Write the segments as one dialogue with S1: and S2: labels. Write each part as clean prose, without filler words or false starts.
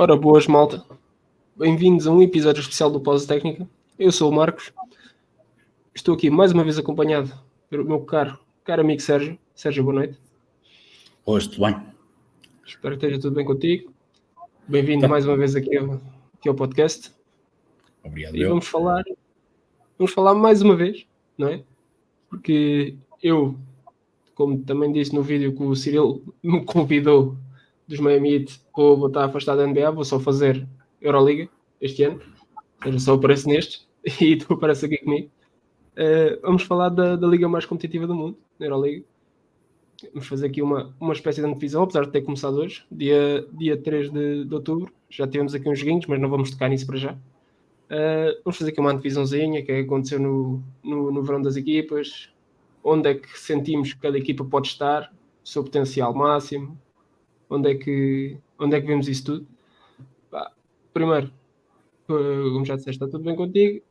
S1: Ora, boas, malta. Bem-vindos a um episódio especial do Pausa Técnica. Eu sou o Marcos. Estou aqui mais uma vez acompanhado pelo meu caro amigo Sérgio. Sérgio, boa noite.
S2: Hoje, tudo bem?
S1: Espero que esteja tudo bem contigo. Bem-vindo mais uma vez aqui ao podcast.
S2: Obrigado.
S1: E vamos falar mais uma vez, não é? Porque eu, como também disse no vídeo que o Cyril me convidou dos Miami Heat, vou estar afastado da NBA, vou só fazer Euroliga este ano. Ou seja, só apareço nestes e tu apareces aqui comigo. Vamos falar da liga mais competitiva do mundo, na Euroliga. Vamos fazer aqui uma espécie de antevisão, apesar de ter começado hoje, dia 3 de outubro. Já tivemos aqui uns joguinhos, mas não vamos tocar nisso para já. Vamos fazer aqui uma antevisãozinha, que aconteceu no verão das equipas, onde é que sentimos que cada equipa pode estar, o seu potencial máximo, onde é que vemos isso tudo. Primeiro, como já disseste, está tudo bem contigo?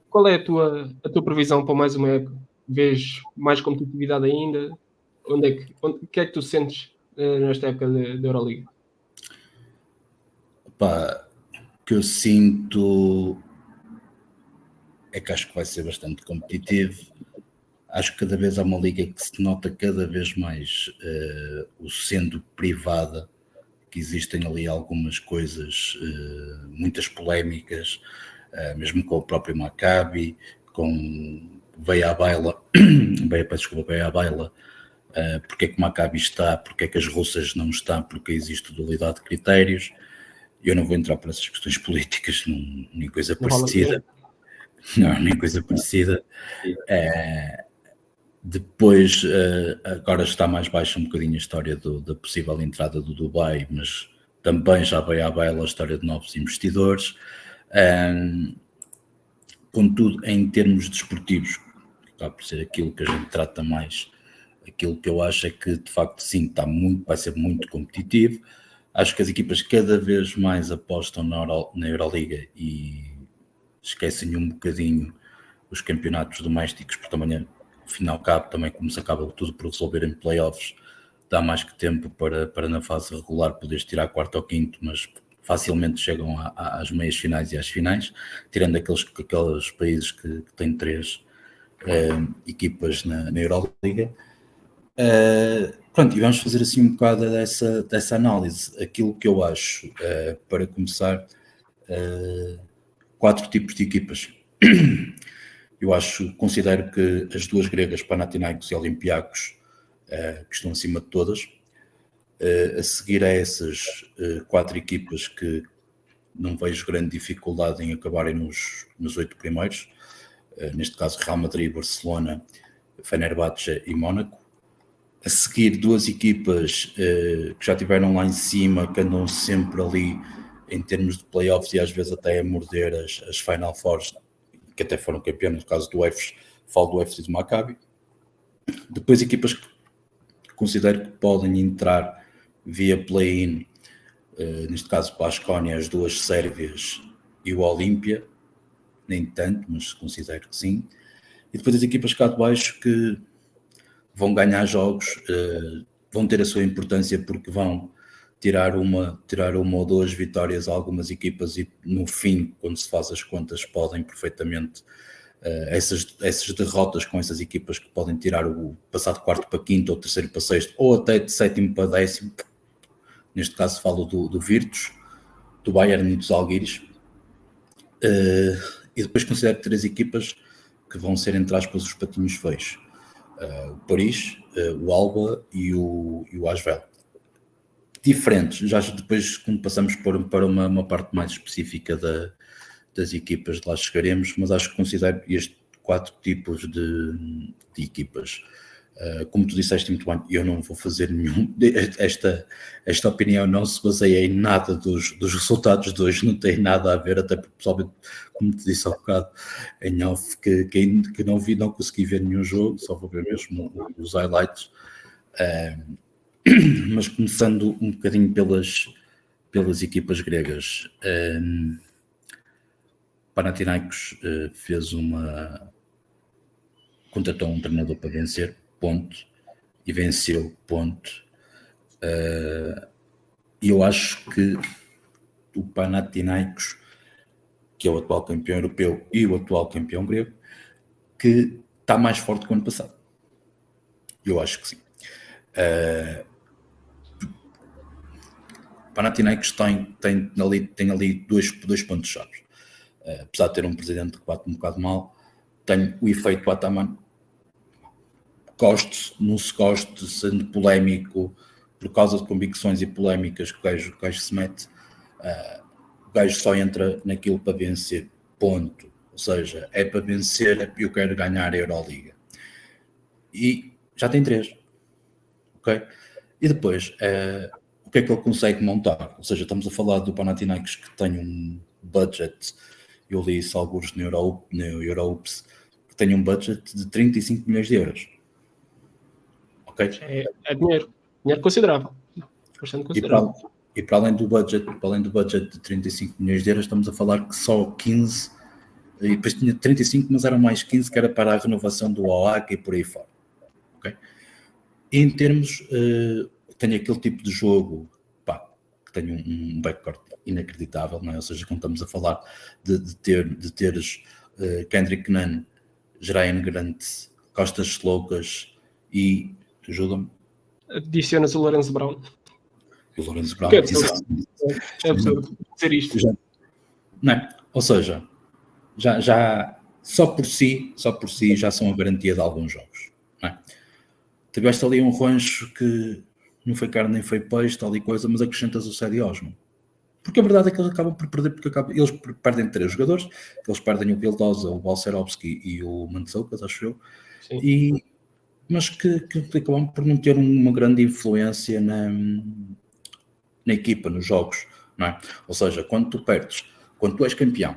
S1: Qual é a tua previsão para mais uma época? Vês mais competitividade ainda? O que é que tu sentes nesta época da Euroliga?
S2: O que eu sinto é que acho que vai ser bastante competitivo. Acho que cada vez há uma liga que se nota cada vez mais o sendo privada, que existem ali algumas coisas, muitas polémicas, mesmo com o próprio Maccabi, com veio à baila, porque é que o Maccabi está, porque é que as russas não estão, porque existe dualidade de critérios. Eu não vou entrar por essas questões políticas, nem coisa parecida. Não, nem coisa parecida. Depois, agora está mais baixa um bocadinho a história da possível entrada do Dubai, mas também já veio à baila a história de novos investidores. Contudo, em termos desportivos, acaba por ser aquilo que a gente trata mais, aquilo que eu acho é que, de facto, sim, vai ser muito competitivo. Acho que as equipas cada vez mais apostam na Euroliga e esquecem um bocadinho os campeonatos domésticos, porque também, ao fim e ao cabo, também como se acaba tudo por resolver em playoffs, dá mais que tempo para na fase regular poderes tirar quarto ou quinto, mas facilmente chegam às meias finais e às finais, tirando aqueles países que têm 3 equipas na Euroliga. Pronto, e vamos fazer assim um bocado dessa análise. Aquilo que eu acho, para começar, 4 tipos de equipas. Eu considero que as 2 gregas, Panathinaikos e Olympiacos, que estão acima de todas. A seguir a essas 4 equipas que não vejo grande dificuldade em acabarem nos 8 primeiros, neste caso Real Madrid, Barcelona, Fenerbahçe e Mónaco. A seguir 2 equipas que já estiveram lá em cima, que andam sempre ali em termos de playoffs e às vezes até a morder as Final Fours, que até foram campeões, no caso do EFES, falo do EFES e do Maccabi. Depois equipas que considero que podem entrar via play-in, neste caso Baskonia, as 2 Sérvias e o Olímpia, nem tanto, mas considero que sim. E depois as equipas cá de baixo que vão ganhar jogos, vão ter a sua importância porque vão tirar uma ou 2 vitórias a algumas equipas e no fim, quando se faz as contas, podem perfeitamente essas derrotas com essas equipas que podem tirar o passar de quarto para quinto ou terceiro para sexto ou até de sétimo para décimo. Neste caso falo do Virtus, do Bayern e dos Žalgiris. E depois considero 3 equipas que vão ser, entre aspas, os patinhos feios. O Paris, o Alba e o Asvel. Diferentes, já depois quando passamos para uma parte mais específica das equipas, de lá chegaremos, mas acho que considero estes 4 tipos de equipas. Como tu disseste muito bem, eu não vou fazer nenhum. Esta opinião não se baseia em nada dos resultados de hoje, não tem nada a ver, até porque, pessoalmente, como te disse há bocado, em off, que não consegui ver nenhum jogo, só vou ver mesmo os highlights. Mas começando um bocadinho pelas equipas gregas. Panathinaikos contratou um treinador para vencer, ponto, e venceu, ponto. E eu acho que o Panathinaikos, que é o atual campeão europeu e o atual campeão grego, que está mais forte que o ano passado. Eu acho que sim. Panathinaikos tem ali dois pontos-chave. Apesar de ter um presidente que bate um bocado mal, tem o efeito Ataman. Goste, não se goste, sendo polémico, por causa de convicções e polémicas que o gajo se mete, o gajo só entra naquilo para vencer, ponto. Ou seja, é para vencer, eu quero ganhar a Euroliga. E já tem 3. Ok? E depois, o que é que ele consegue montar? Ou seja, estamos a falar do Panathinaikos, que tem um budget, eu li isso alguns no Euroops, que tem um budget de 35 milhões de euros. Ok?
S1: É dinheiro considerável. Bastante considerável.
S2: E para além do budget de 35 milhões de euros, estamos a falar que só 15, e depois tinha 35, mas eram mais 15 que era para a renovação do OAC e por aí fora. Okay? E em termos, tem aquele tipo de jogo que tem um backcourt inacreditável, não é? Ou seja, quando estamos a falar de teres Kendrick Nunn, Jerian Grant, Costas Sloukas e, ajuda-me,
S1: adicionas o Lourenço Brown.
S2: o Lourenço Brown.
S1: É absurdo dizer isto.
S2: Não é? Ou seja, já só por si já são a garantia de alguns jogos. Não é? Tiveste ali um rancho que não foi carne nem foi peixe, tal e coisa, mas acrescentas o Cedi Osman. Porque a verdade é que eles acabam por perder, eles perdem 3 jogadores, eles perdem o Vildosa, o Balcerovski e o Mantzoukas, acho eu, mas que acabam por não ter uma grande influência na equipa, nos jogos, não é? Ou seja, quando tu perdes, quando tu és campeão,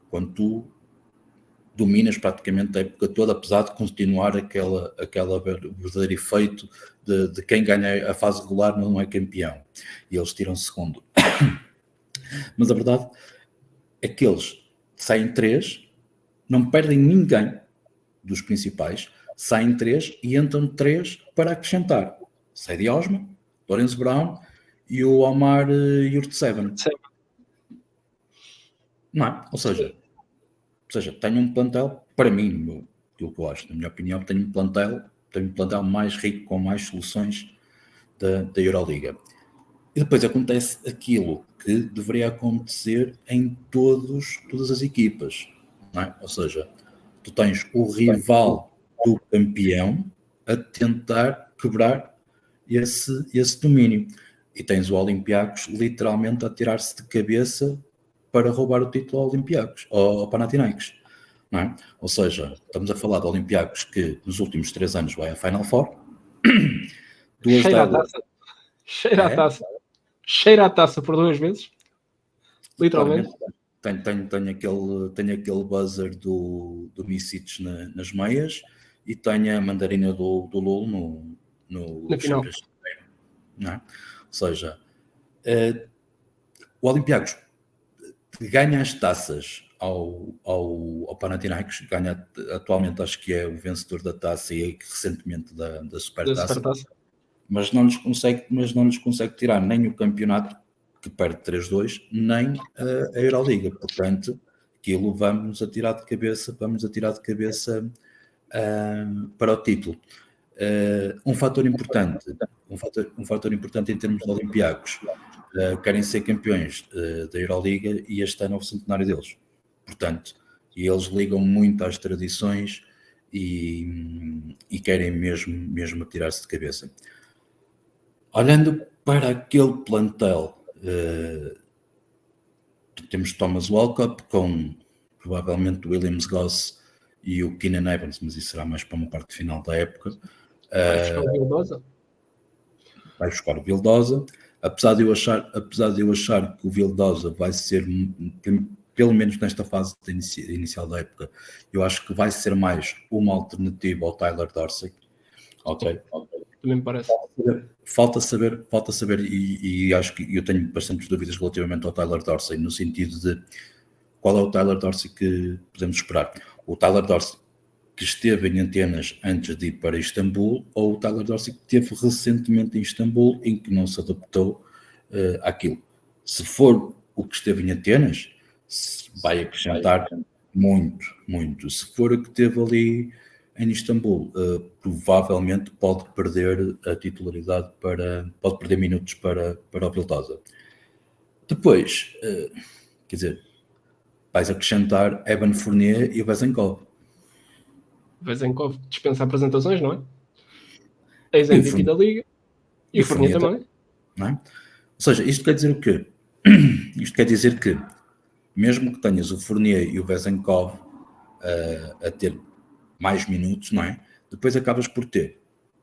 S2: quando tu dominas praticamente a época toda, apesar de continuar aquela verdadeiro efeito de quem ganha a fase regular não é campeão, e eles tiram segundo. Mas a verdade é que eles saem 3, não perdem ninguém dos principais, saem 3 e entram 3 para acrescentar Cedi Osman, Lourenço Brown e o Omar Yurtseven. Não é? Ou seja, tenho um plantel, para mim, aquilo que eu acho, na minha opinião, tenho um plantel mais rico, com mais soluções da Euroliga. E depois acontece aquilo que deveria acontecer em todas as equipas, não é? Ou seja, tu tens o rival do campeão a tentar quebrar esse domínio. E tens o Olympiacos literalmente a tirar-se de cabeça para roubar o título ao Olympiacos, ao Panathinaikos. Não é? Ou seja, estamos a falar de Olympiacos que nos últimos 3 anos vai à Final Four.
S1: Cheira a taça por 2 vezes. Literalmente.
S2: Tem aquele buzzer do Micic nas meias e tem a mandarina do Lulu no
S1: final.
S2: Não é? Ou seja, o Olympiacos ganha as taças ao Panathinaikos, ganha atualmente, acho que é o vencedor da taça e recentemente da Supertaça, mas não lhes consegue tirar nem o campeonato, que perde 3-2, nem a Euroliga. Portanto, aquilo vamos atirar de cabeça para o título. Um fator importante em termos de Olympiacos, querem ser campeões da Euroliga e este ano é o centenário deles. Portanto, eles ligam muito às tradições e querem mesmo atirar-se de cabeça. Olhando para aquele plantel, temos Thomas Walkup com provavelmente o Williams Goss e o Keenan Evans, mas isso será mais para uma parte final da época. Vai buscar o Vildosa. Apesar de eu achar que o Vildosa vai ser, pelo menos nesta fase inicial da época, eu acho que vai ser mais uma alternativa ao Tyler Dorsey. Ok.
S1: Também me parece.
S2: Falta saber e acho que eu tenho bastantes dúvidas relativamente ao Tyler Dorsey, no sentido de qual é o Tyler Dorsey que podemos esperar. O Tyler Dorsey que esteve em Atenas antes de ir para Istambul, ou o Tyler Dorsey que esteve recentemente em Istambul, em que não se adaptou àquilo. Se for o que esteve em Atenas vai acrescentar muito. Se for o que teve ali em Istambul, provavelmente pode perder a titularidade pode perder minutos para o Vildosa. Depois, quer dizer, vais acrescentar Evan Fournier e o Vezenkov.
S1: Vezenkov dispensa apresentações, não é? Ex-MVP da Liga. E o Fournier também.
S2: Não é? Ou seja, isto quer dizer o quê? Isto quer dizer que, mesmo que tenhas o Fournier e o Vezenkov a ter mais minutos, não é? Depois acabas por ter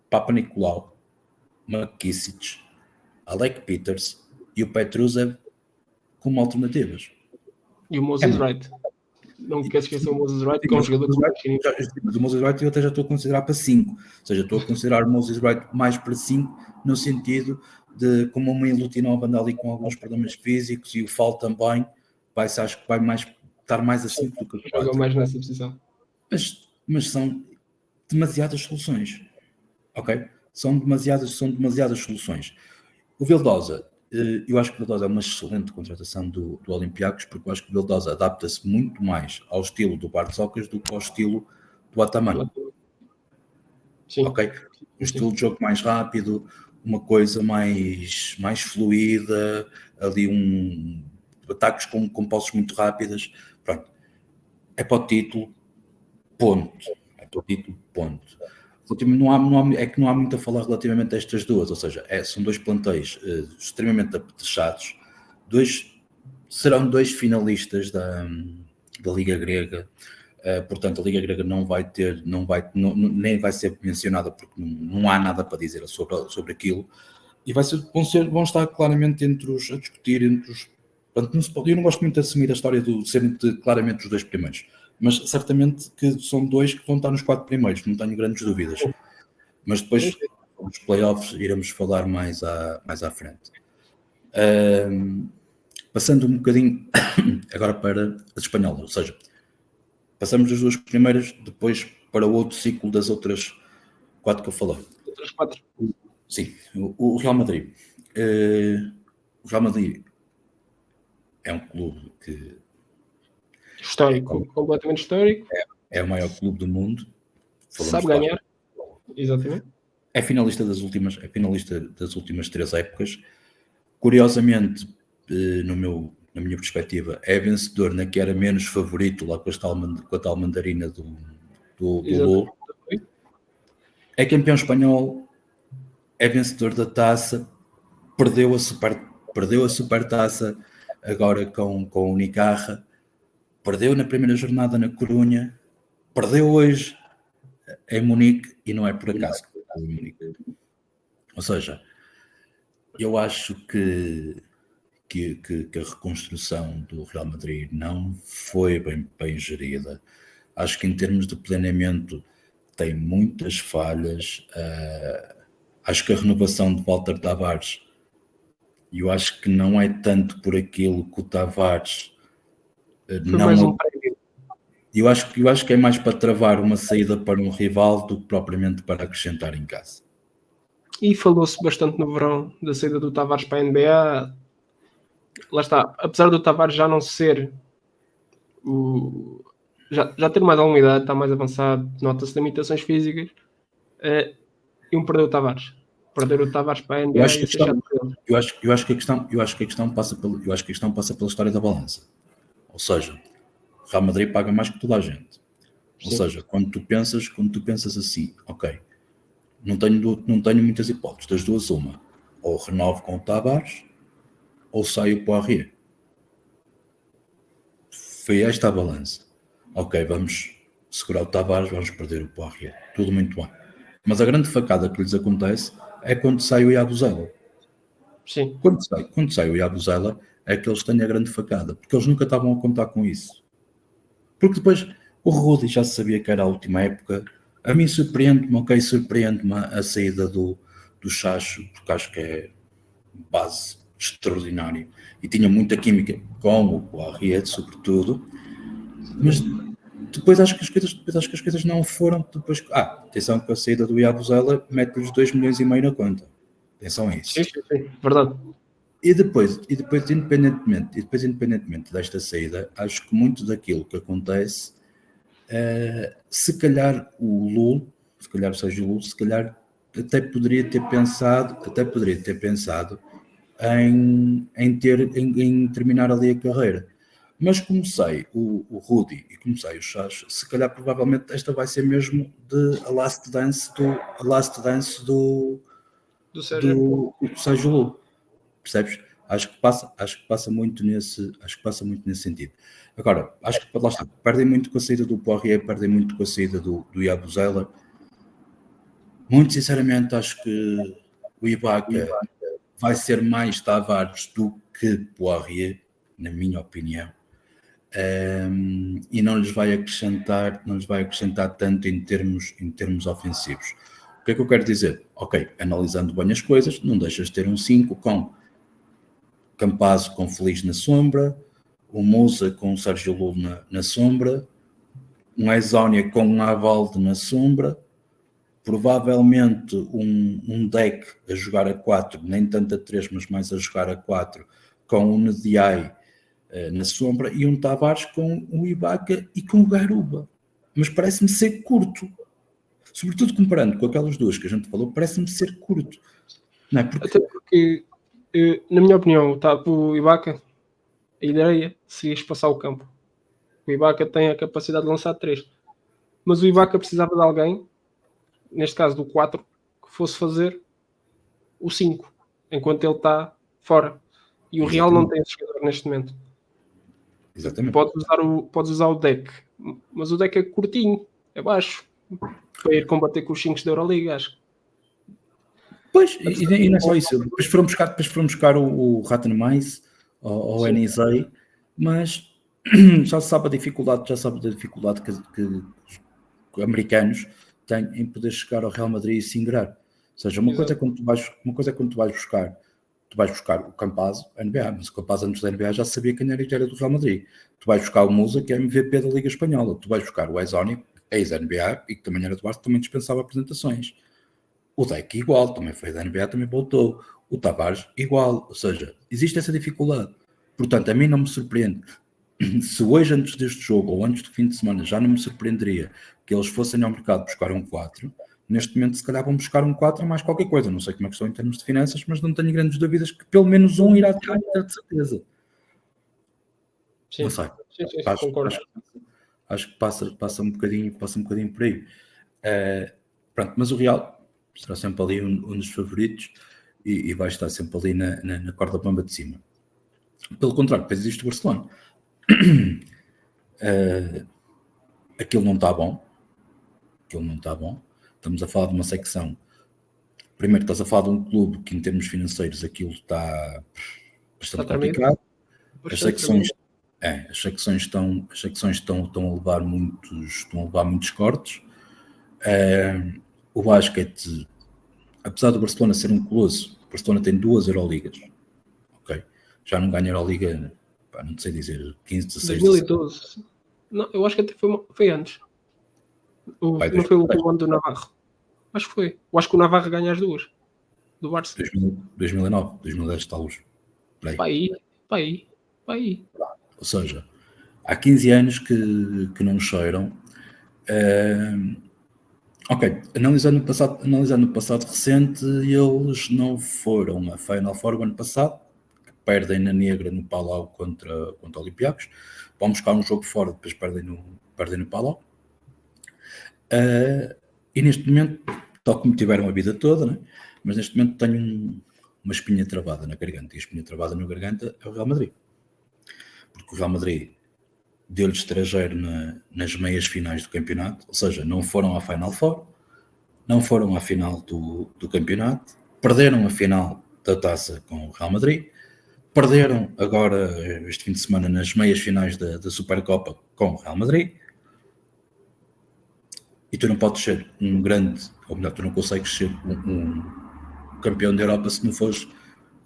S2: Papa Nicolau, McKissic, Alec Peters e o Petrusev como alternativas.
S1: E o Moses Wright. Não queres esquecer o Moses Wright, que é um jogador que
S2: mas o Moses Wright eu até já estou a considerar para 5. Ou seja, estou a considerar o Moses Wright mais para 5, no sentido de como uma Ilutinov anda ali com alguns problemas físicos e o Fall também, acho que vai estar mais a 5 do que a 4.
S1: Joga mais nessa posição.
S2: Mas são demasiadas soluções. Ok? São demasiadas soluções. O Vildosa, eu acho que o Vildosa é uma excelente contratação do Olympiacos, porque eu acho que o Vildosa adapta-se muito mais ao estilo do Bartzokas do que ao estilo do Ataman.
S1: Sim.
S2: Ok? Um estilo de jogo mais rápido, uma coisa mais fluida, ali ataques com posses muito rápidas. Pronto. É para o título, ponto. Não há muito a falar relativamente a estas duas, ou seja, são dois plantéis extremamente apetrechados, serão dois finalistas da Liga Grega, portanto a Liga Grega nem vai ser mencionada porque não há nada para dizer sobre aquilo, e vão estar claramente a discutir entre os. Portanto, eu não gosto muito de assumir a história de serem claramente os dois primeiros, mas certamente que são dois que vão estar nos 4 primeiros, não tenho grandes dúvidas. Mas depois, nos playoffs, iremos falar mais à frente. Passando um bocadinho agora para as espanholas, ou seja, passamos das 2 primeiras, depois para o outro ciclo das outras 4 que eu falei.
S1: Outras 4?
S2: Sim, o Real Madrid. O Real Madrid é um clube que
S1: histórico, completamente histórico.
S2: É o maior clube do mundo.
S1: Sabe ganhar. Exatamente.
S2: É finalista das últimas 3 épocas. Curiosamente, na minha perspectiva, é vencedor na que era menos favorito, lá com a tal mandarina do Lolo. É campeão espanhol, é vencedor da taça, perdeu a supertaça agora com o Unicaja, perdeu na primeira jornada na Corunha, perdeu hoje em Munique, e não é por acaso que perdeu em Munique. Ou seja, eu acho que a reconstrução do Real Madrid não foi bem gerida. Acho que em termos de planeamento tem muitas falhas. Acho que a renovação de Walter Tavares, eu acho que não é tanto por aquilo que o Tavares eu acho que é mais para travar uma saída para um rival do que propriamente para acrescentar em casa.
S1: E falou-se bastante no verão da saída do Tavares para a NBA. Lá está, apesar do Tavares já não ser já ter mais alguma idade, está mais avançado, nota-se limitações físicas, perdeu o Tavares. Perder o Tavares para a NBA
S2: eu acho que a questão passa pela história da balança. Ou seja, o Real Madrid paga mais que toda a gente. Ou seja, quando tu pensas assim, ok, não tenho muitas hipóteses, das duas uma, ou renovo com o Tavares ou saio para o Poirier. Foi esta a balança. Ok, vamos segurar o Tavares, vamos perder o Poirier. Tudo muito bem. Mas a grande facada que lhes acontece é quando sai o Yabusele.
S1: Sim.
S2: Quando sai o Yabusele é que eles têm a grande facada, porque eles nunca estavam a contar com isso. Porque depois o Rudy já sabia que era a última época. A mim surpreende-me a saída do Chacho, porque acho que é base extraordinário e tinha muita química com o Poirier, sobretudo. Mas depois acho que as coisas não foram. Depois, atenção que a saída do Yabusele mete-lhes 2,5 milhões na conta. Atenção a isso.
S1: Sim, verdade.
S2: E depois, independentemente desta saída, acho que muito daquilo que acontece, se calhar o Lul, se calhar o Sérgio Lul, se calhar até poderia ter pensado em terminar ali a carreira. Mas comecei o Rudy e comecei o Chas, se calhar provavelmente esta vai ser mesmo a last dance do Sérgio Lul. Percebes? Acho que passa muito nesse sentido. Agora, acho que lá está, perdem muito com a saída do Poirier, perdem muito com a saída do Yabusele. Muito sinceramente, acho que o Ibaka vai ser mais Tavares do que Poirier, na minha opinião. E não lhes vai acrescentar tanto em termos ofensivos. O que é que eu quero dizer? Ok, analisando bem as coisas, não deixas de ter um 5 com Campazzo com Feliz na sombra, o Musa com o Sérgio Lul na sombra, um Aizónia com um Avalde na sombra, provavelmente um deck a jogar a 4, nem tanto a 3, mas mais a jogar a 4, com o Nediai na sombra, e um Tavares com o Ibaka e com o Garuba. Mas parece-me ser curto. Sobretudo comparando com aquelas duas que a gente falou, parece-me ser curto. Não é?
S1: Até porque, na minha opinião, o Ibaka, a ideia seria espaçar o campo. O Ibaka tem a capacidade de lançar 3. Mas o Ibaka precisava de alguém, neste caso do 4, que fosse fazer o 5, enquanto ele está fora. E o Real não tem esse jogador neste momento.
S2: Exatamente.
S1: Podes usar o deck, mas o deck é curtinho, é baixo, para ir combater com os 5 da Euroliga, acho.
S2: Pois, e não é só isso. Depois foram buscar o Rattenmais ou o NSA, mas já se sabe a dificuldade que os americanos têm em poder chegar ao Real Madrid e se ingrar. Ou seja, uma coisa é quando tu vais buscar o Campazzo, a NBA, mas o Campazzo antes da NBA já sabia quem era do Real Madrid. Tu vais buscar o Musa, que é MVP da Liga Espanhola. Tu vais buscar o Aizónia, ex-NBA, e que também era do Barça, também dispensava apresentações. O Deck igual, também foi da NBA, também voltou. O Tavares igual. Ou seja, existe essa dificuldade. Portanto, a mim não me surpreende. Se hoje, antes deste jogo, ou antes do fim de semana, já não me surpreenderia que eles fossem ao mercado buscar um 4, neste momento se calhar vão buscar um 4 mais qualquer coisa. Não sei como é que estão em termos de finanças, mas não tenho grandes dúvidas que pelo menos um irá ter de certeza.
S1: Sim.
S2: Não sei.
S1: Sim, concordo.
S2: Acho que passa um bocadinho por aí. Pronto, mas o Real será sempre ali um dos favoritos e vai estar sempre ali na corda bamba de cima. Pelo contrário, depois existe o Barcelona. Aquilo não está bom. Estamos a falar de uma secção. Primeiro, estás a falar de um clube que, em termos financeiros, aquilo está bastante complicado. As secções estão a levar muitos cortes. O basquete, apesar do Barcelona ser um colosso, o Barcelona tem 2 Euroligas. Okay? Já não ganha Euroliga, não sei dizer, 15, 16,
S1: 2012. 16. Não, eu acho que até foi antes. Não foi o último ano do Navarro. Acho que foi. Eu acho que o Navarro ganha as 2. Do Barça.
S2: 2009, 2010, talvez.
S1: Para aí.
S2: Ou seja, há 15 anos que não cheiram. Ok, analisando o passado recente, eles não foram a Final Four o ano passado, perdem na Negra no Palau contra Olympiacos, vão buscar um jogo fora, depois perdem no Palau. E neste momento, tal como tiveram a vida toda, né? Mas neste momento tenho uma espinha travada na garganta, e a espinha travada na garganta é o Real Madrid. Porque o Real Madrid deu-lhes estrangeiro nas meias finais do campeonato, ou seja, não foram à Final Four, não foram à final do campeonato, perderam a final da taça com o Real Madrid, perderam agora este fim de semana nas meias finais da Supercopa com o Real Madrid, e tu não podes ser um grande, ou melhor, tu não consegues ser um campeão da Europa se não fores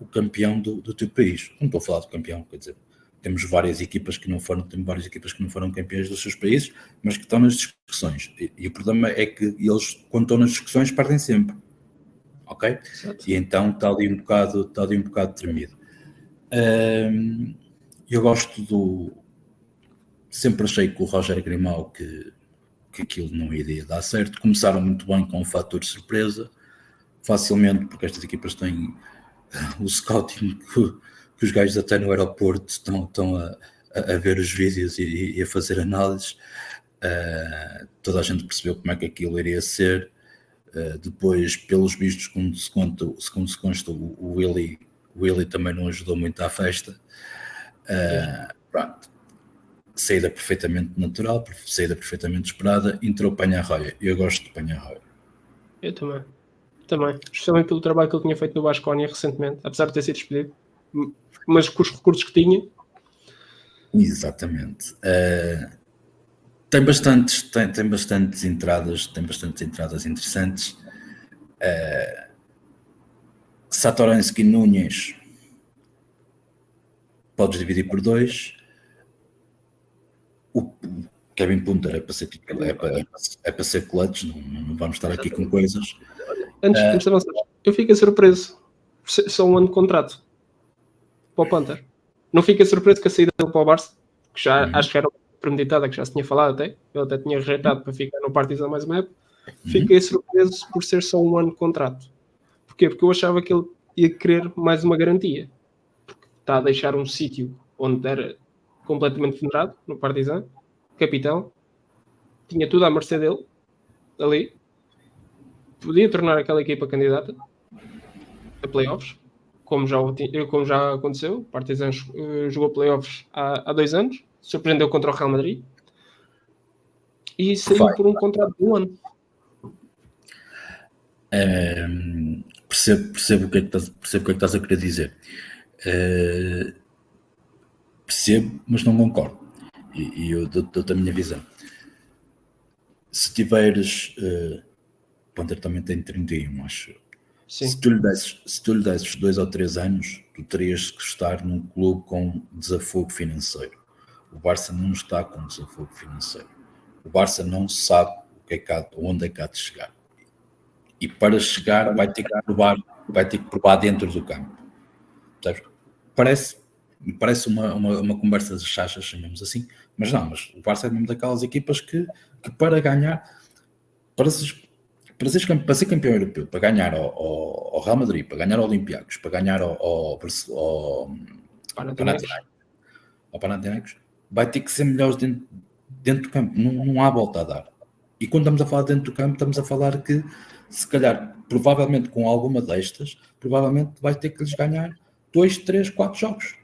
S2: o campeão do teu país. Não estou a falar do campeão, quer dizer, temos várias equipas que não foram campeões dos seus países, mas que estão nas discussões. E o problema é que eles, quando estão nas discussões, perdem sempre. Ok?
S1: Certo.
S2: E então está ali um bocado tremido. Eu gosto do... Sempre achei que o Roger Grimau que aquilo não iria dar certo. Começaram muito bem com o fator de surpresa, facilmente, porque estas equipas têm o scouting que os gajos até no aeroporto estão a ver os vídeos e a fazer análises. Toda a gente percebeu como é que aquilo iria ser. Depois, pelos vistos, segundo se consta, o Willy também não ajudou muito à festa. Pronto. Saída perfeitamente natural, saída perfeitamente esperada, entrou Panha-Arroia. Eu gosto de Panha-Arroia.
S1: Eu também. Especialmente pelo trabalho que ele tinha feito no Baskonia recentemente, apesar de ter sido despedido. Mas com os recursos que tinha.
S2: Exatamente. Tem bastantes entradas interessantes. Satoransky Núñez podes dividir por 2. O Kevin Punter é para ser clutch, não vamos estar aqui com coisas.
S1: Antes de avançar, eu fiquei surpreso. Só um ano de contrato para o Punter. Não fiquei surpreso com a saída dele para o Barça, que já acho que era premeditada, que já se tinha falado até. Ele até tinha rejeitado para ficar no Partizan mais uma época. Fiquei surpreso por ser só um ano de contrato. Porquê? Porque eu achava que ele ia querer mais uma garantia. Porque está a deixar um sítio onde era completamente venerado, no Partizan, capitão, tinha tudo à mercê dele, ali, podia tornar aquela equipa candidata a playoffs, como já aconteceu. O Partizan jogou playoffs há 2 anos, surpreendeu contra o Real Madrid e saiu por um contrato de 1 ano.
S2: Percebo o que é que estás a querer dizer. Percebo, mas não concordo. E eu dou-te a minha visão. Se tiveres... Ponter também tem 31, acho.
S1: Sim.
S2: Se tu lhe desses 2 ou 3 anos, tu terias que estar num clube com desafogo financeiro. O Barça não está com desafogo financeiro. O Barça não sabe onde é que há de chegar. E para chegar vai ter que provar dentro do campo. Parece uma conversa de chachas, chamemos assim, mas o Barça é mesmo daquelas equipas que para ganhar, para ser campeão europeu, para ganhar ao Real Madrid, para ganhar ao Olympiacos, para ganhar ao Panathinaikos, vai ter que ser melhores dentro do campo. Não há volta a dar. E quando estamos a falar dentro do campo, estamos a falar que, se calhar, provavelmente com alguma destas, provavelmente vai ter que lhes ganhar 2, 3, 4 jogos.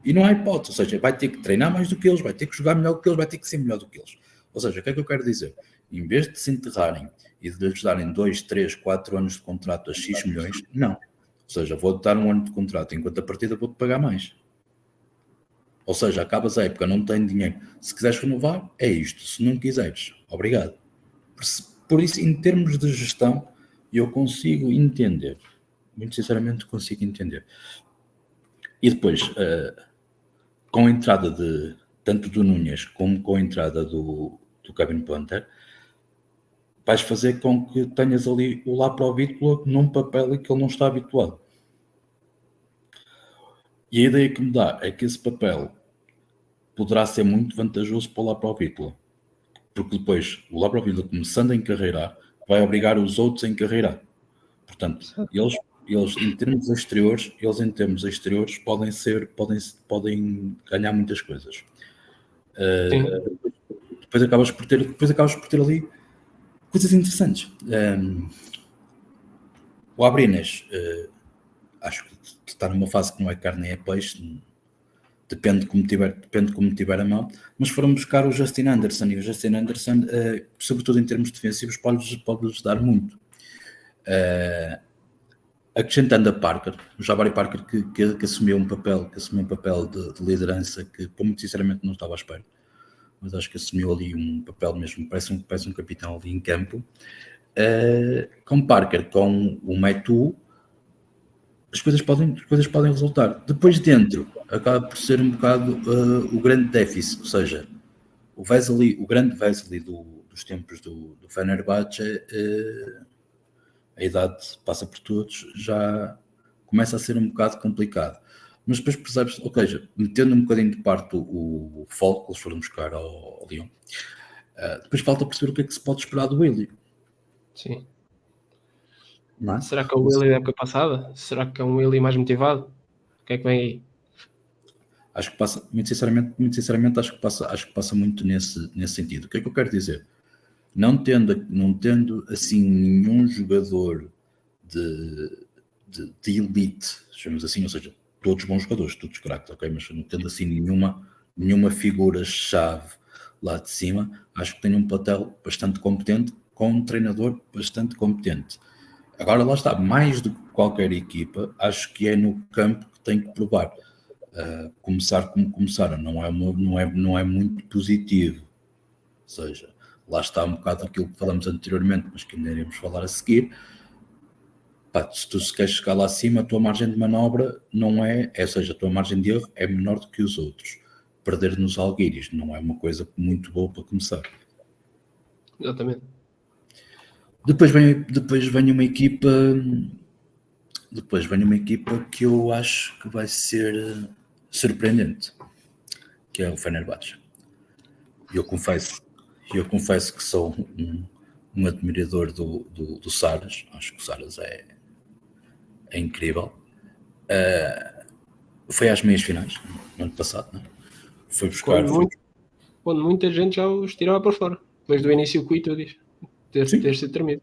S2: E não há hipótese, ou seja, vai ter que treinar mais do que eles, vai ter que jogar melhor do que eles, vai ter que ser melhor do que eles. Ou seja, o que é que eu quero dizer? Em vez de se enterrarem e de lhes darem 2, 3, 4 anos de contrato a X milhões, não. Ou seja, vou-te dar 1 ano de contrato, enquanto a partida vou-te pagar mais. Ou seja, acabas a época, não tenho dinheiro. Se quiseres renovar, é isto. Se não quiseres, obrigado. Por isso, em termos de gestão, eu consigo entender. Muito sinceramente, consigo entender. E depois, com a entrada tanto do Núñez como com a entrada do Kevin Punter, vais fazer com que tenhas ali o Laprovítula num papel em que ele não está habituado. E a ideia que me dá é que esse papel poderá ser muito vantajoso para o Laprovítula, porque depois o Laprovítula, começando a encarreirar, vai obrigar os outros a encarreirar. Portanto, eles em termos exteriores podem ganhar muitas coisas. Depois acabas por ter ali coisas interessantes. O Abrines, acho que está numa fase que não é carne nem é peixe, depende de como tiver a mão, mas foram buscar o Justin Anderson, e o Justin Anderson, sobretudo em termos defensivos, pode-lhes dar muito. Acrescentando a Parker, o Jabari Parker, que assumiu um papel de liderança que, muito sinceramente, não estava à espera, mas acho que assumiu ali um papel mesmo, parece um capitão ali em campo. Com Parker, com o Metu, as coisas podem resultar. Depois dentro, acaba por ser um bocado o grande déficit, ou seja, o grande Vesely dos tempos do Fenerbahçe, a idade passa por todos, já começa a ser um bocado complicado. mas depois percebes, ou seja, metendo um bocadinho de parte o foco que eles foram buscar ao Lyon, depois falta perceber o que é que se pode esperar do Willy.
S1: Sim.
S2: Não é?
S1: Será que é o Willy da época passada? Será que é um Willy mais motivado? O que é que vem aí?
S2: Acho que passa, muito sinceramente acho que passa muito nesse sentido. O que é que eu quero dizer? Não tendo assim nenhum jogador de elite, chamamos assim, ou seja, todos bons jogadores, todos craques, ok? Mas não tendo assim nenhuma figura-chave lá de cima, acho que tem um plantel bastante competente, com um treinador bastante competente. Agora lá está, mais do que qualquer equipa, acho que é no campo que tem que provar. Começar como começaram não é muito positivo, ou seja, lá está um bocado aquilo que falamos anteriormente, mas que ainda iremos falar a seguir. Se tu se queres chegar lá acima, a tua margem de manobra não ou seja, a tua margem de erro é menor do que os outros. Perder nos Alguiris não é uma coisa muito boa para começar.
S1: Exatamente.
S2: Depois vem uma equipa que eu acho que vai ser surpreendente, que é o Fenerbahçe. Eu confesso que sou um admirador do Saras. Acho que o Saras é incrível. Foi às meias finais no ano passado, não é? Foi buscar.
S1: Quando muita gente já os tirava para fora. Depois do início, o Cuito diz ter sido terminado.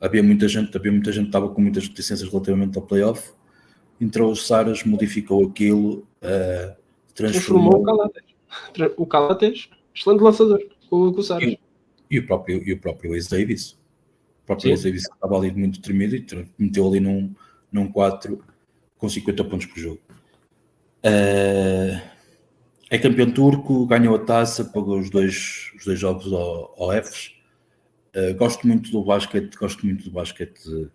S2: Havia muita gente que estava com muitas reticências relativamente ao playoff. Entrou o Saras, modificou aquilo,
S1: transformou o Calates. O Calates, excelente lançador, com o Saras.
S2: E o próprio Ace Davis. O próprio Ace Davis estava ali muito tremido e meteu ali num 4 com 50 pontos por jogo. É campeão turco, ganhou a taça, pagou os dois jogos ao EFES. Gosto muito do basquete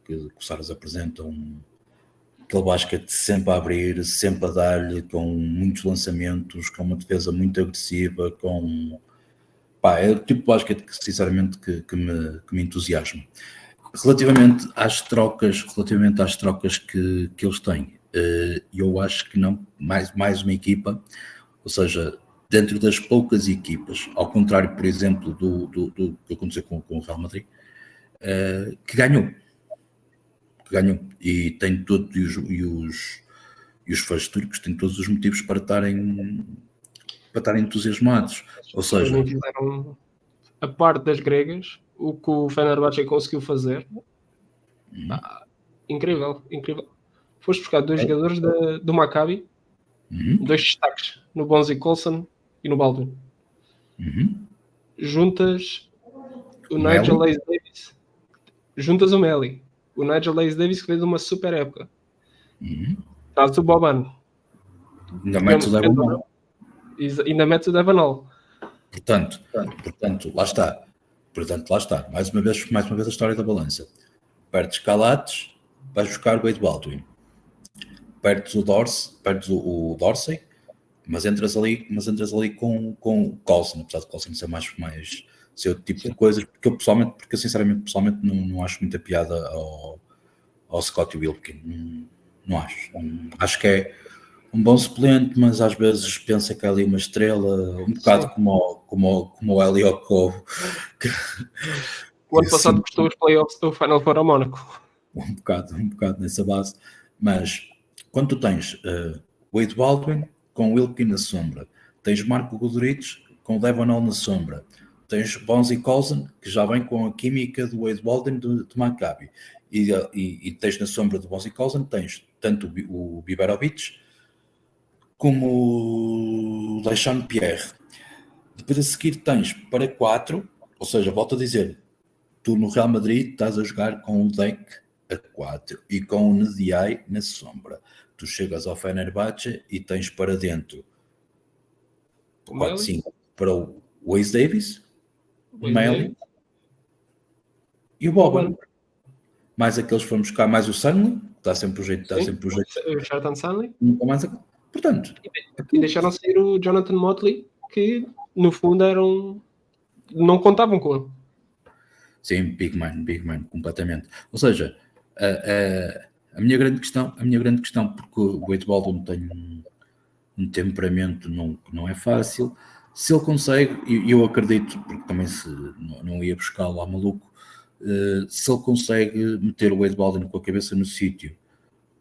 S2: que o Saras apresenta. Aquele basquete sempre a abrir, sempre a dar-lhe, com muitos lançamentos, com uma defesa muito agressiva, é o tipo de basquete que sinceramente que me entusiasma. Relativamente às trocas que eles têm, eu acho que não, mais uma equipa, ou seja, dentro das poucas equipas, ao contrário, por exemplo, do que aconteceu com o Real Madrid, que ganhou e tem todos os fãs turcos têm todos os motivos para estarem entusiasmados. Ou seja,
S1: fizeram a parte das gregas, o que o Fenerbahçe conseguiu fazer. Incrível. Foste buscar dois jogadores do Maccabi, dois destaques, no Bonzi Colson e no Baldwin. Juntas o Nigel Lace Davis, juntas o Melly. O Nigel Lace Davis que fez uma super época. Traz o Boban.
S2: Ainda metes o Devanol.
S1: Ainda metes o Devanol.
S2: Portanto, lá está. Mais uma vez a história da balança. Perdes Calates, vais buscar o Wade Baldwin. Perdes o Dorsey, mas entras ali com o Colson, apesar de Colson ser mais seu tipo de coisas, porque eu sinceramente não acho muita piada ao Scottie Wilkin. Não acho. Acho que é um bom suplente, mas às vezes pensa que é ali uma estrela, um bocado como o Elio Covo.
S1: O ano passado custou os playoffs do Final Four ao Mónaco.
S2: Um bocado nessa base. Mas quando tu tens Wade Baldwin com Wilkin na sombra, tens Marco Guduric com Devanol na sombra, tens Bonzi Colson, que já vem com a química do Wade Baldwin do Maccabi, e tens na sombra do Bonzi Colson, tens tanto o Biberovic como o Deschamps Pierre. Depois a seguir tens para 4, ou seja, volto a dizer, tu no Real Madrid estás a jogar com o deck a 4 e com o Ndiaye na sombra. Tu chegas ao Fenerbahçe e tens para dentro 4-5 para o Ace Davis, o Melly e o Boban. Mais aqueles que foram buscar, mais o Sunley, que está sempre o jeito.
S1: O Charlton Sunley.
S2: Portanto.
S1: E deixaram sair o Jonathan Motley, que no fundo não contavam com ele.
S2: Sim, big man, completamente. Ou seja, A minha grande questão, porque o Wade Baldwin tem um temperamento que não é fácil, se ele consegue, e eu acredito, porque também se não ia buscá-lo lá maluco, se ele consegue meter o Wade Baldwin com a cabeça no sítio,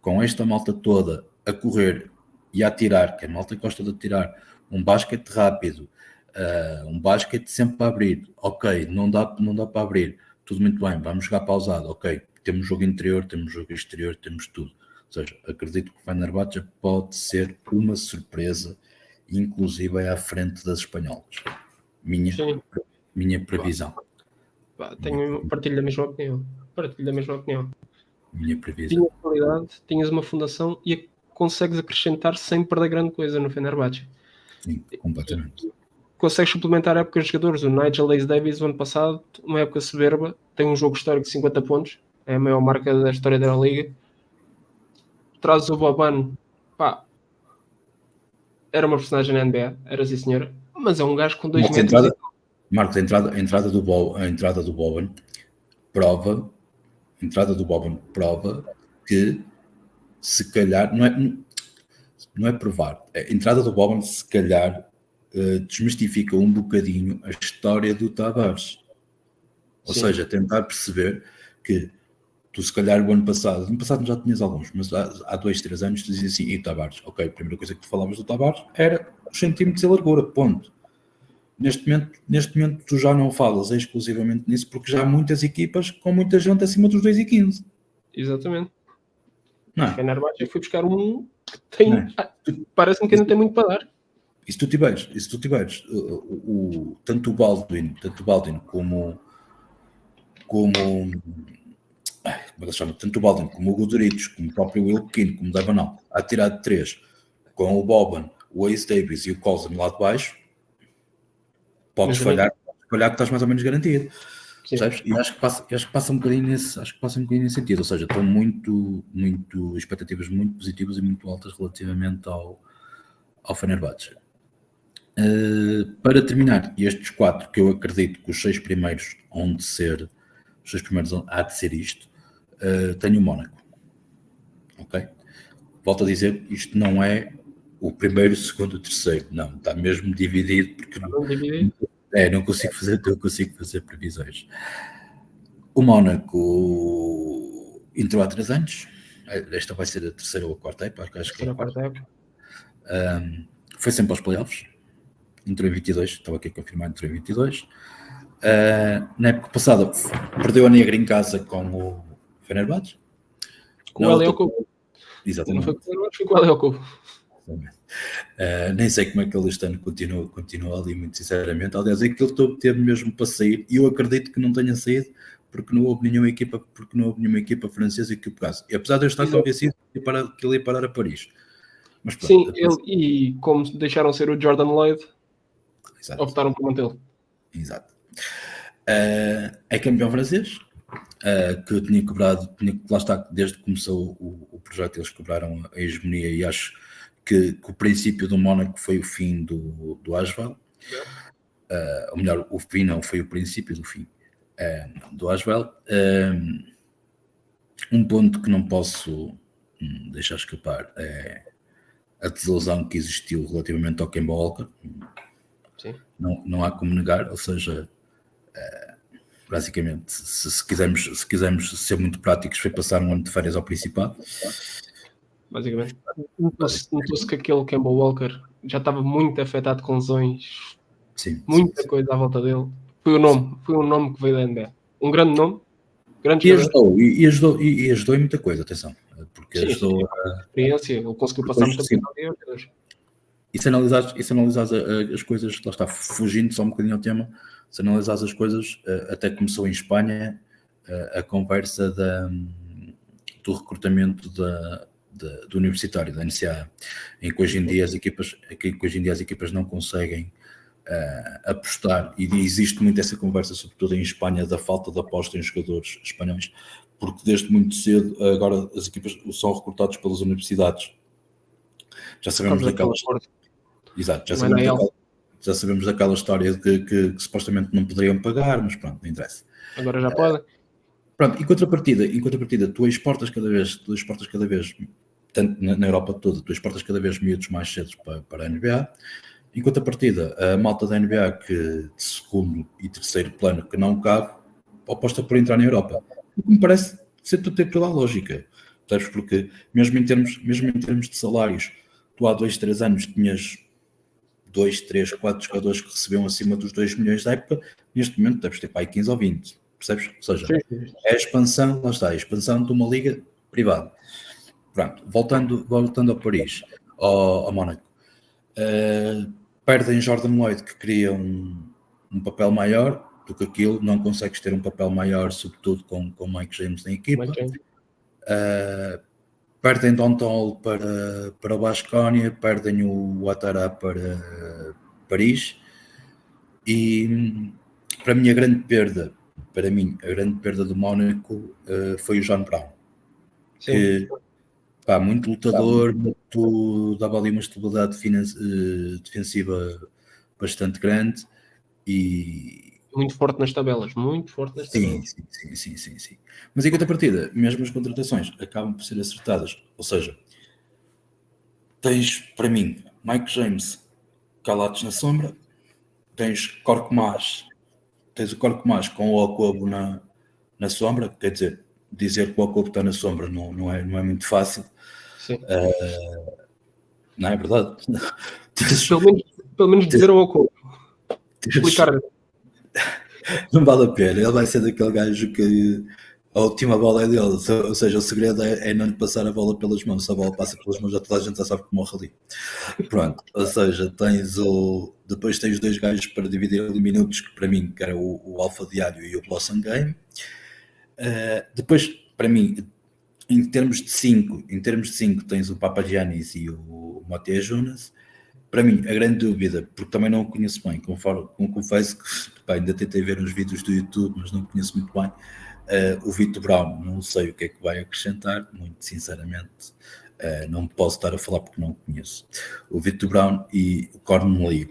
S2: com esta malta toda a correr e a atirar, que a malta gosta de atirar, um basquete rápido, um basquete sempre para abrir, ok, não dá para abrir, tudo muito bem, vamos jogar pausado, ok, temos jogo interior, temos jogo exterior, temos tudo. Ou seja, acredito que o Fenerbahçe pode ser uma surpresa, inclusive à frente das espanholas. Minha previsão.
S1: Partilho da mesma opinião.
S2: Minha previsão.
S1: Tinhas qualidade, tinhas uma fundação e consegues acrescentar sem perder grande coisa no Fenerbahçe.
S2: Sim, completamente.
S1: Consegues suplementar épocas de jogadores. O Nigel Davis, o ano passado, uma época soberba, tem um jogo histórico de 50 pontos, é a maior marca da história da Liga. Trazes o Boban, pá, era uma personagem na NBA, era sim senhora, mas é um gajo com 2 metros.
S2: Marcos, a entrada do Boban prova que se calhar não é provar, a entrada do Boban se calhar desmistifica um bocadinho a história do Tavares. Ou seja, tentar perceber que tu se calhar no ano passado já tinhas alguns, mas há 2, 3 anos tu dizias assim, e Tavares, ok, a primeira coisa que tu falavas do Tavares era os centímetros e largura, ponto. Neste momento tu já não falas exclusivamente nisso, porque já há muitas equipas com muita gente acima dos 2,15.
S1: Exatamente.
S2: Não.
S1: O Fenerbahçe foi buscar um que tem, parece-me que ainda tem muito para dar.
S2: E se tu tiveres tanto o Baldwin como é que se chama? Tanto o Baldwin como o Guduric, como o próprio Wilkin, como o Devanal, a tirar de 3, com o Boban, o Ace Davis e o Colson lá de baixo, podes falhar que estás mais ou menos garantido. Sabes? E acho que passa um bocadinho nesse sentido, ou seja, estão muito expectativas muito positivas e muito altas relativamente ao Fenerbahçe. Para terminar, estes 4 que eu acredito que os 6 primeiros hão de ser isto, tenho o Mónaco, ok? Volto a dizer, isto não é o primeiro, o segundo, o terceiro, não, está mesmo dividido, porque não consigo fazer previsões. O Mónaco entrou há 3 anos, esta vai ser a terceira ou a quarta época, acho que é a quarta época. Foi sempre aos playoffs, entrou em 22, estava aqui a confirmar, entrou em 22. Na época passada perdeu a negra em casa com o Fenerbahçe.
S1: Com o Eliokov.
S2: Exatamente.
S1: Não foi com o Eliokov.
S2: Nem sei como é que ele este ano continua ali, muito sinceramente. Aliás, aquilo teve mesmo para sair, e eu acredito que não tenha saído porque não houve nenhuma equipa francesa que o pegasse. E apesar de eu estar convencido que ele ia parar a Paris. Mas pronto,
S1: sim, e como deixaram ser o Jordan Lloyd, optaram por mantê-lo.
S2: Exato. É campeão francês, que tinha cobrado, lá está, desde que começou o projeto eles cobraram a hegemonia, e acho que o princípio do Mónaco foi o fim do Asvel, ou melhor, o fim não, foi o princípio do fim do Asvel. Um ponto que não posso deixar escapar é a desilusão que existiu relativamente ao Kemba Walker. Não há como negar, ou seja, basicamente, se quisermos ser muito práticos, foi passar um ano de férias ao Principado.
S1: Basicamente, notou-se que aquele Kemba Walker já estava muito afetado com lesões, muita coisa à volta dele. Foi um nome que veio da NBA, um grande nome,
S2: e ajudou em muita coisa, atenção, porque ajudou
S1: a experiência, ele conseguiu passar muita coisa.
S2: E se analisares as coisas, lá está, fugindo só um bocadinho ao tema, se analisares as coisas, até começou em Espanha a conversa do recrutamento do universitário, da NCAA, em que hoje em dia as equipas não conseguem apostar, e existe muito essa conversa, sobretudo em Espanha, da falta de aposta em jogadores espanhóis, porque desde muito cedo agora as equipas são recrutadas pelas universidades. Já sabemos daquelas... Exato, já sabemos daquela história que supostamente não poderiam pagar, mas pronto, não interessa.
S1: Agora já podem.
S2: Pronto, em contrapartida, tu exportas cada vez, tanto na Europa toda, tu exportas cada vez miúdos mais cedo para a NBA. Em contrapartida, a malta da NBA que de segundo e terceiro plano que não cabe, oposta por entrar na Europa. O que me parece ter toda a lógica. Sabes? Porque mesmo em termos de salários, tu há 2, 3 anos tinhas 2, 3, 4 jogadores que recebiam acima dos 2 milhões da época, neste momento deves ter para aí 15 ou 20, percebes? Ou seja, é a expansão, lá está, a expansão de uma liga privada. Pronto, voltando ao Paris, ao Mónaco, perdem Jordan Lloyd, que cria um papel maior do que aquilo, não consegues ter um papel maior, sobretudo com Mike James na equipa. Perdem Donton Hall para o Basconia, perdem o Ouattara para Paris, e para mim a grande perda do Mónaco foi o John Brown. Sim. Que muito lutador, dava ali uma estabilidade defensiva bastante grande e
S1: muito forte nas tabelas,
S2: Sim. Mas em contrapartida, mesmo as contratações acabam por ser acertadas. Ou seja, tens, para mim, Mike James, Calates na sombra, tens o Korkmaz com o Okobo na sombra, quer dizer que o Okobo está na sombra não é muito fácil.
S1: Sim.
S2: Não é verdade?
S1: Pelo menos dizer ao Okobo. Explicar.
S2: Não vale a pena, ele vai ser daquele gajo que a última bola é dele, ou seja, o segredo é não lhe passar a bola pelas mãos. Se a bola passa pelas mãos, já toda a gente já sabe que morre ali. Pronto, ou seja, depois tens 2 gajos para dividir ali minutos, que para mim que era o Alpha Diário e o Blossom Game. Depois, para mim, em termos de 5 tens o Papagiannis e o Mateo Jonas. Para mim, a grande dúvida, porque também não o conheço bem, confesso que ainda tentei ver uns vídeos do YouTube, mas não o conheço muito bem. O Vitor Brown, não sei o que é que vai acrescentar, muito sinceramente, não posso estar a falar porque não o conheço. O Vitor Brown e o Conley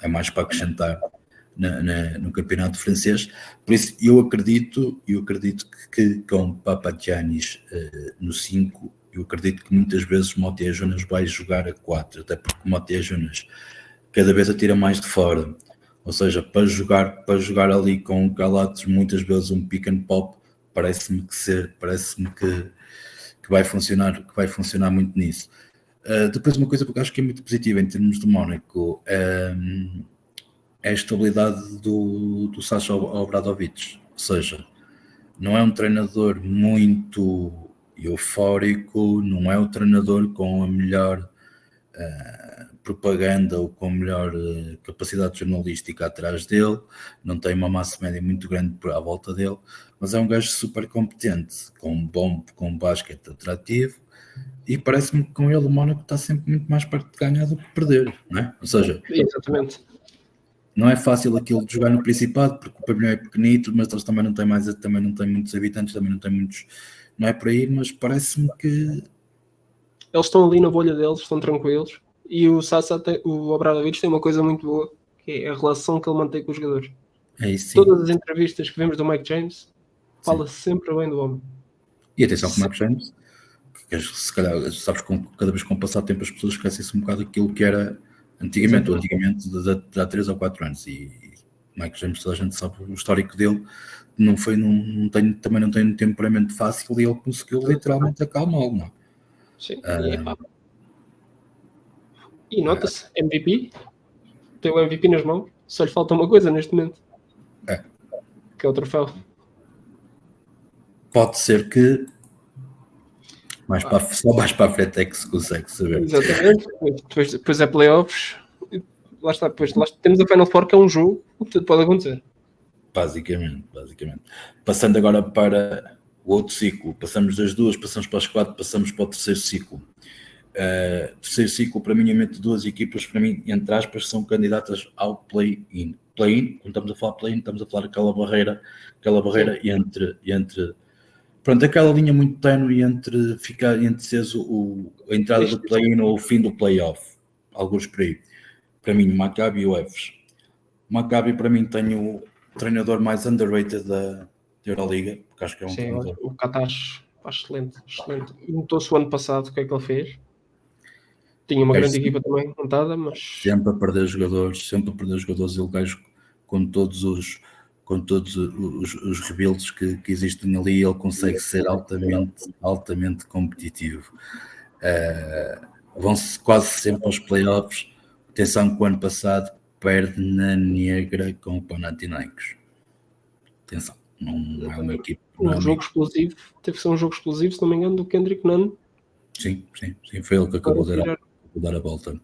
S2: é mais para acrescentar no campeonato francês, por isso eu acredito que com Papagiannis no 5, eu acredito que muitas vezes o Mateo Jonas vai jogar a 4, até porque o Mateo Jonas cada vez atira mais de fora, ou seja, para jogar ali com o Calates muitas vezes um pick and pop, parece-me que vai funcionar muito nisso. Depois uma coisa que eu acho que é muito positiva em termos do Mónaco é a estabilidade do Saša Obradović, ou seja, não é um treinador muito eufórico, não é o treinador com a melhor propaganda ou com a melhor capacidade jornalística atrás dele, não tem uma massa média muito grande à volta dele, mas é um gajo super competente, com um basquete atrativo, e parece-me que com ele o Mónaco está sempre muito mais perto de ganhar do que perder, não é? Ou seja,
S1: exatamente.
S2: Não é fácil aquilo de jogar no Principado, porque o pavilhão é pequenito, mas eles também não têm muitos habitantes, também não têm muitos, não é por aí, mas parece-me que
S1: eles estão ali na bolha deles, estão tranquilos, e o Obradović tem uma coisa muito boa, que é a relação que ele mantém com os jogadores.
S2: É isso, sim.
S1: Todas as entrevistas que vemos do Mike James, fala sempre bem do homem.
S2: E atenção com o Mike James, que se calhar, sabes, cada vez com o passar do tempo as pessoas esquecem-se um bocado aquilo que era antigamente de há 3 ou 4 anos, e Mike James, toda a gente sabe o histórico dele, também não tem um temperamento fácil, e ele conseguiu literalmente acalmá-lo, não é?
S1: Sim, e nota-se, MVP, tem o MVP nas mãos, só lhe falta uma coisa neste momento, que é o troféu.
S2: Pode ser que só mais para a frente é que se consegue saber.
S1: Exatamente, depois é playoffs, lá está, depois temos a Final Four, que é um jogo, tudo pode acontecer.
S2: Basicamente. Passando agora para o outro ciclo, passamos das 2, passamos para as 4, passamos para o terceiro ciclo. Terceiro ciclo, para mim, eu meto 2 equipas, para mim, entre aspas, são candidatas ao play-in. Play-in, quando estamos a falar play-in, estamos a falar aquela barreira entre pronto, aquela linha muito ténue entre seres a entrada do play-in ou o fim do play-off. Alguns por aí. Para mim, o Maccabi e o Efes. O Maccabi, para mim, tem o treinador mais underrated da da Euroliga, porque acho que é um treinador.
S1: O Qatar, excelente. Notou-se o ano passado o que é que ele fez. Tinha uma grande equipa também montada, mas...
S2: Sempre a perder jogadores e o gajo com todos os rebuilds que existem ali, ele consegue ser altamente competitivo. Vão-se quase sempre aos playoffs. Atenção que o ano passado perde na negra com o Panathinaikos. Atenção, não é uma equipe...
S1: jogo explosivo, teve que ser um jogo explosivo, se não me engano, do Kendrick Nunn.
S2: Sim, foi ele que acabou de dar a volta.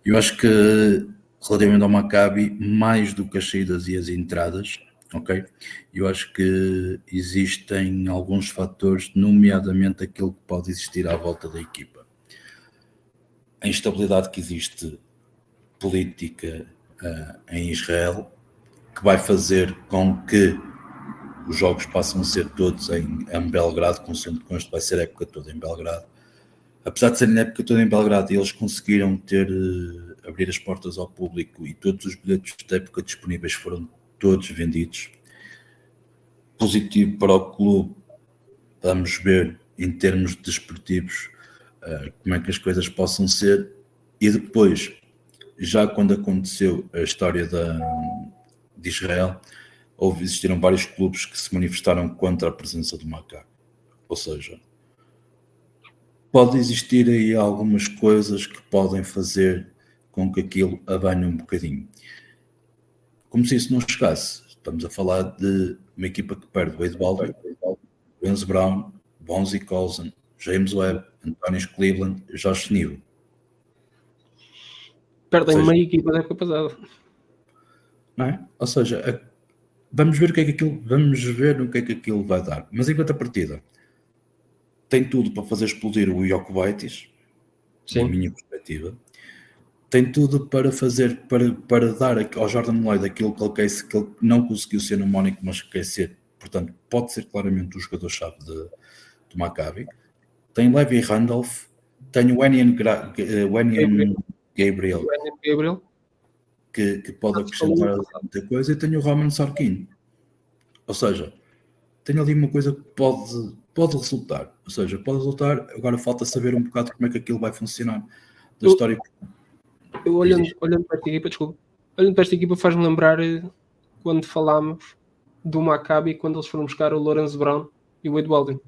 S2: Eu acho que, relativamente ao Maccabi, mais do que as saídas e as entradas, ok? Eu acho que existem alguns fatores, nomeadamente aquilo que pode existir à volta da equipa. A instabilidade que existe política em Israel, que vai fazer com que os jogos passam a ser todos em Belgrado, com isto vai ser a época toda em Belgrado. Apesar de serem a época toda em Belgrado, eles conseguiram abrir as portas ao público e todos os bilhetes da época disponíveis foram todos vendidos. Positivo para o clube, vamos ver em termos desportivos como é que as coisas possam ser. E depois, já quando aconteceu a história de Israel, existiram vários clubes que se manifestaram contra a presença do Maccabi. Ou seja, pode existir aí algumas coisas que podem fazer com que aquilo abanhe um bocadinho. Como se isso não chegasse. Estamos a falar de uma equipa que perde Wade Baldwin, Vince Brown, Bonzi Colson, James Webb, António Cleveland e Josh Neal.
S1: Perdem meia equipa da época passada.
S2: Não é? Ou seja, vamos ver o que é que aquilo vai dar. Mas enquanto a partida tem tudo para fazer explodir o Jokubaitis, na minha perspectiva. Tem tudo para fazer, para dar ao Jordan Lloyd aquilo que ele não conseguiu ser no Mónaco, mas quer ser. Portanto, pode ser claramente o jogador-chave do Maccabi. Tem Levi Randolph, tem o Wenyan Gabriel, que pode acrescentar muita coisa, e tem o Roman Sorkin. Ou seja, tem ali uma coisa que pode resultar. Ou seja, pode resultar, agora falta saber um bocado como é que aquilo vai funcionar. Da história.
S1: Eu olhando para esta equipa, desculpa. Olhando para esta equipa faz-me lembrar quando falámos do Maccabi, quando eles foram buscar o Lawrence Brown e o Wade Baldwin.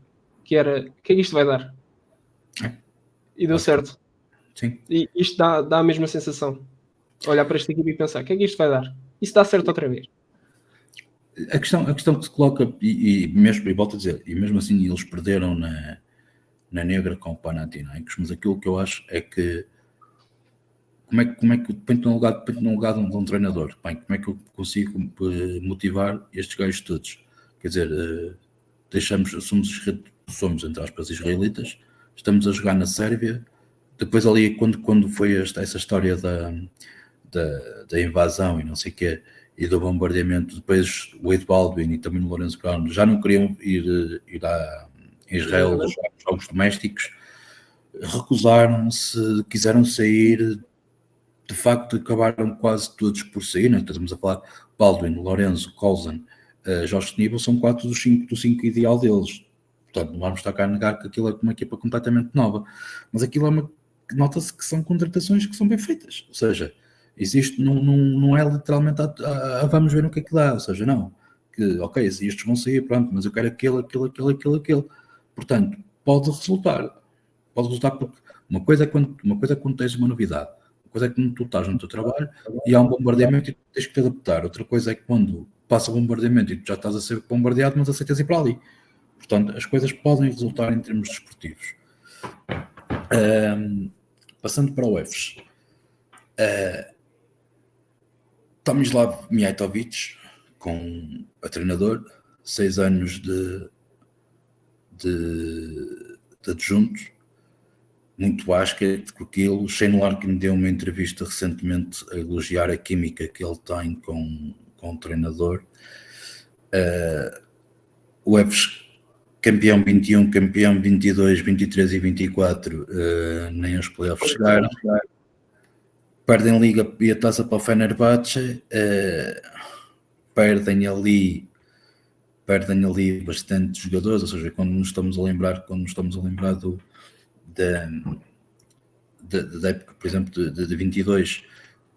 S1: Que era, o que é que isto vai dar? E deu certo.
S2: Sim.
S1: E isto dá a mesma sensação. Olhar para esta equipa e pensar, o que é que isto vai dar? Isso dá certo outra vez.
S2: A questão que se coloca, e volto a dizer, e mesmo assim eles perderam na negra com o Panathinaikos, mas aquilo que eu acho é que como é que põe-te no lugar de um treinador? Bem, como é que eu consigo motivar estes gajos todos? Quer dizer, somos entre aspas israelitas, estamos a jogar na Sérvia, depois ali quando foi essa história da invasão e não sei o quê, e do bombardeamento, depois o Wade Baldwin e também o Lawrence Brown já não queriam ir a Israel jogar jogos domésticos, recusaram-se, quiseram sair, de facto acabaram quase todos por sair, né? Estamos a falar Baldwin, Lorenzo, Colson, Josh Nibel, são 4 dos 5 ideal deles. Portanto, não vamos estar cá a negar que aquilo é uma equipa completamente nova, mas aquilo nota-se que são contratações que são bem feitas, ou seja, existe, não é literalmente vamos ver o que é que dá, ou seja, não, que ok, estes vão sair, pronto, mas eu quero aquele. Portanto, pode resultar porque uma coisa é quando tens uma novidade, uma coisa é quando tu estás no teu trabalho e há um bombardeamento e tu tens que te adaptar, outra coisa é quando passa o bombardeamento e tu já estás a ser bombardeado, mas aceitas ir para ali. Portanto, as coisas podem resultar em termos desportivos. Passando para o EFES, Tomislav Mijatovic, com a treinador, 6 anos de adjunto, muito basquete com aquilo. Shane Larkin deu uma entrevista recentemente a elogiar a química que ele tem com o treinador. O EFES campeão 21, campeão 22, 23 e 24, nem aos playoffs chegaram. Perdem liga e a taça para o Fenerbahçe, perdem ali perdem ali bastante jogadores, ou seja, quando nos estamos a lembrar da época, por exemplo, de 22,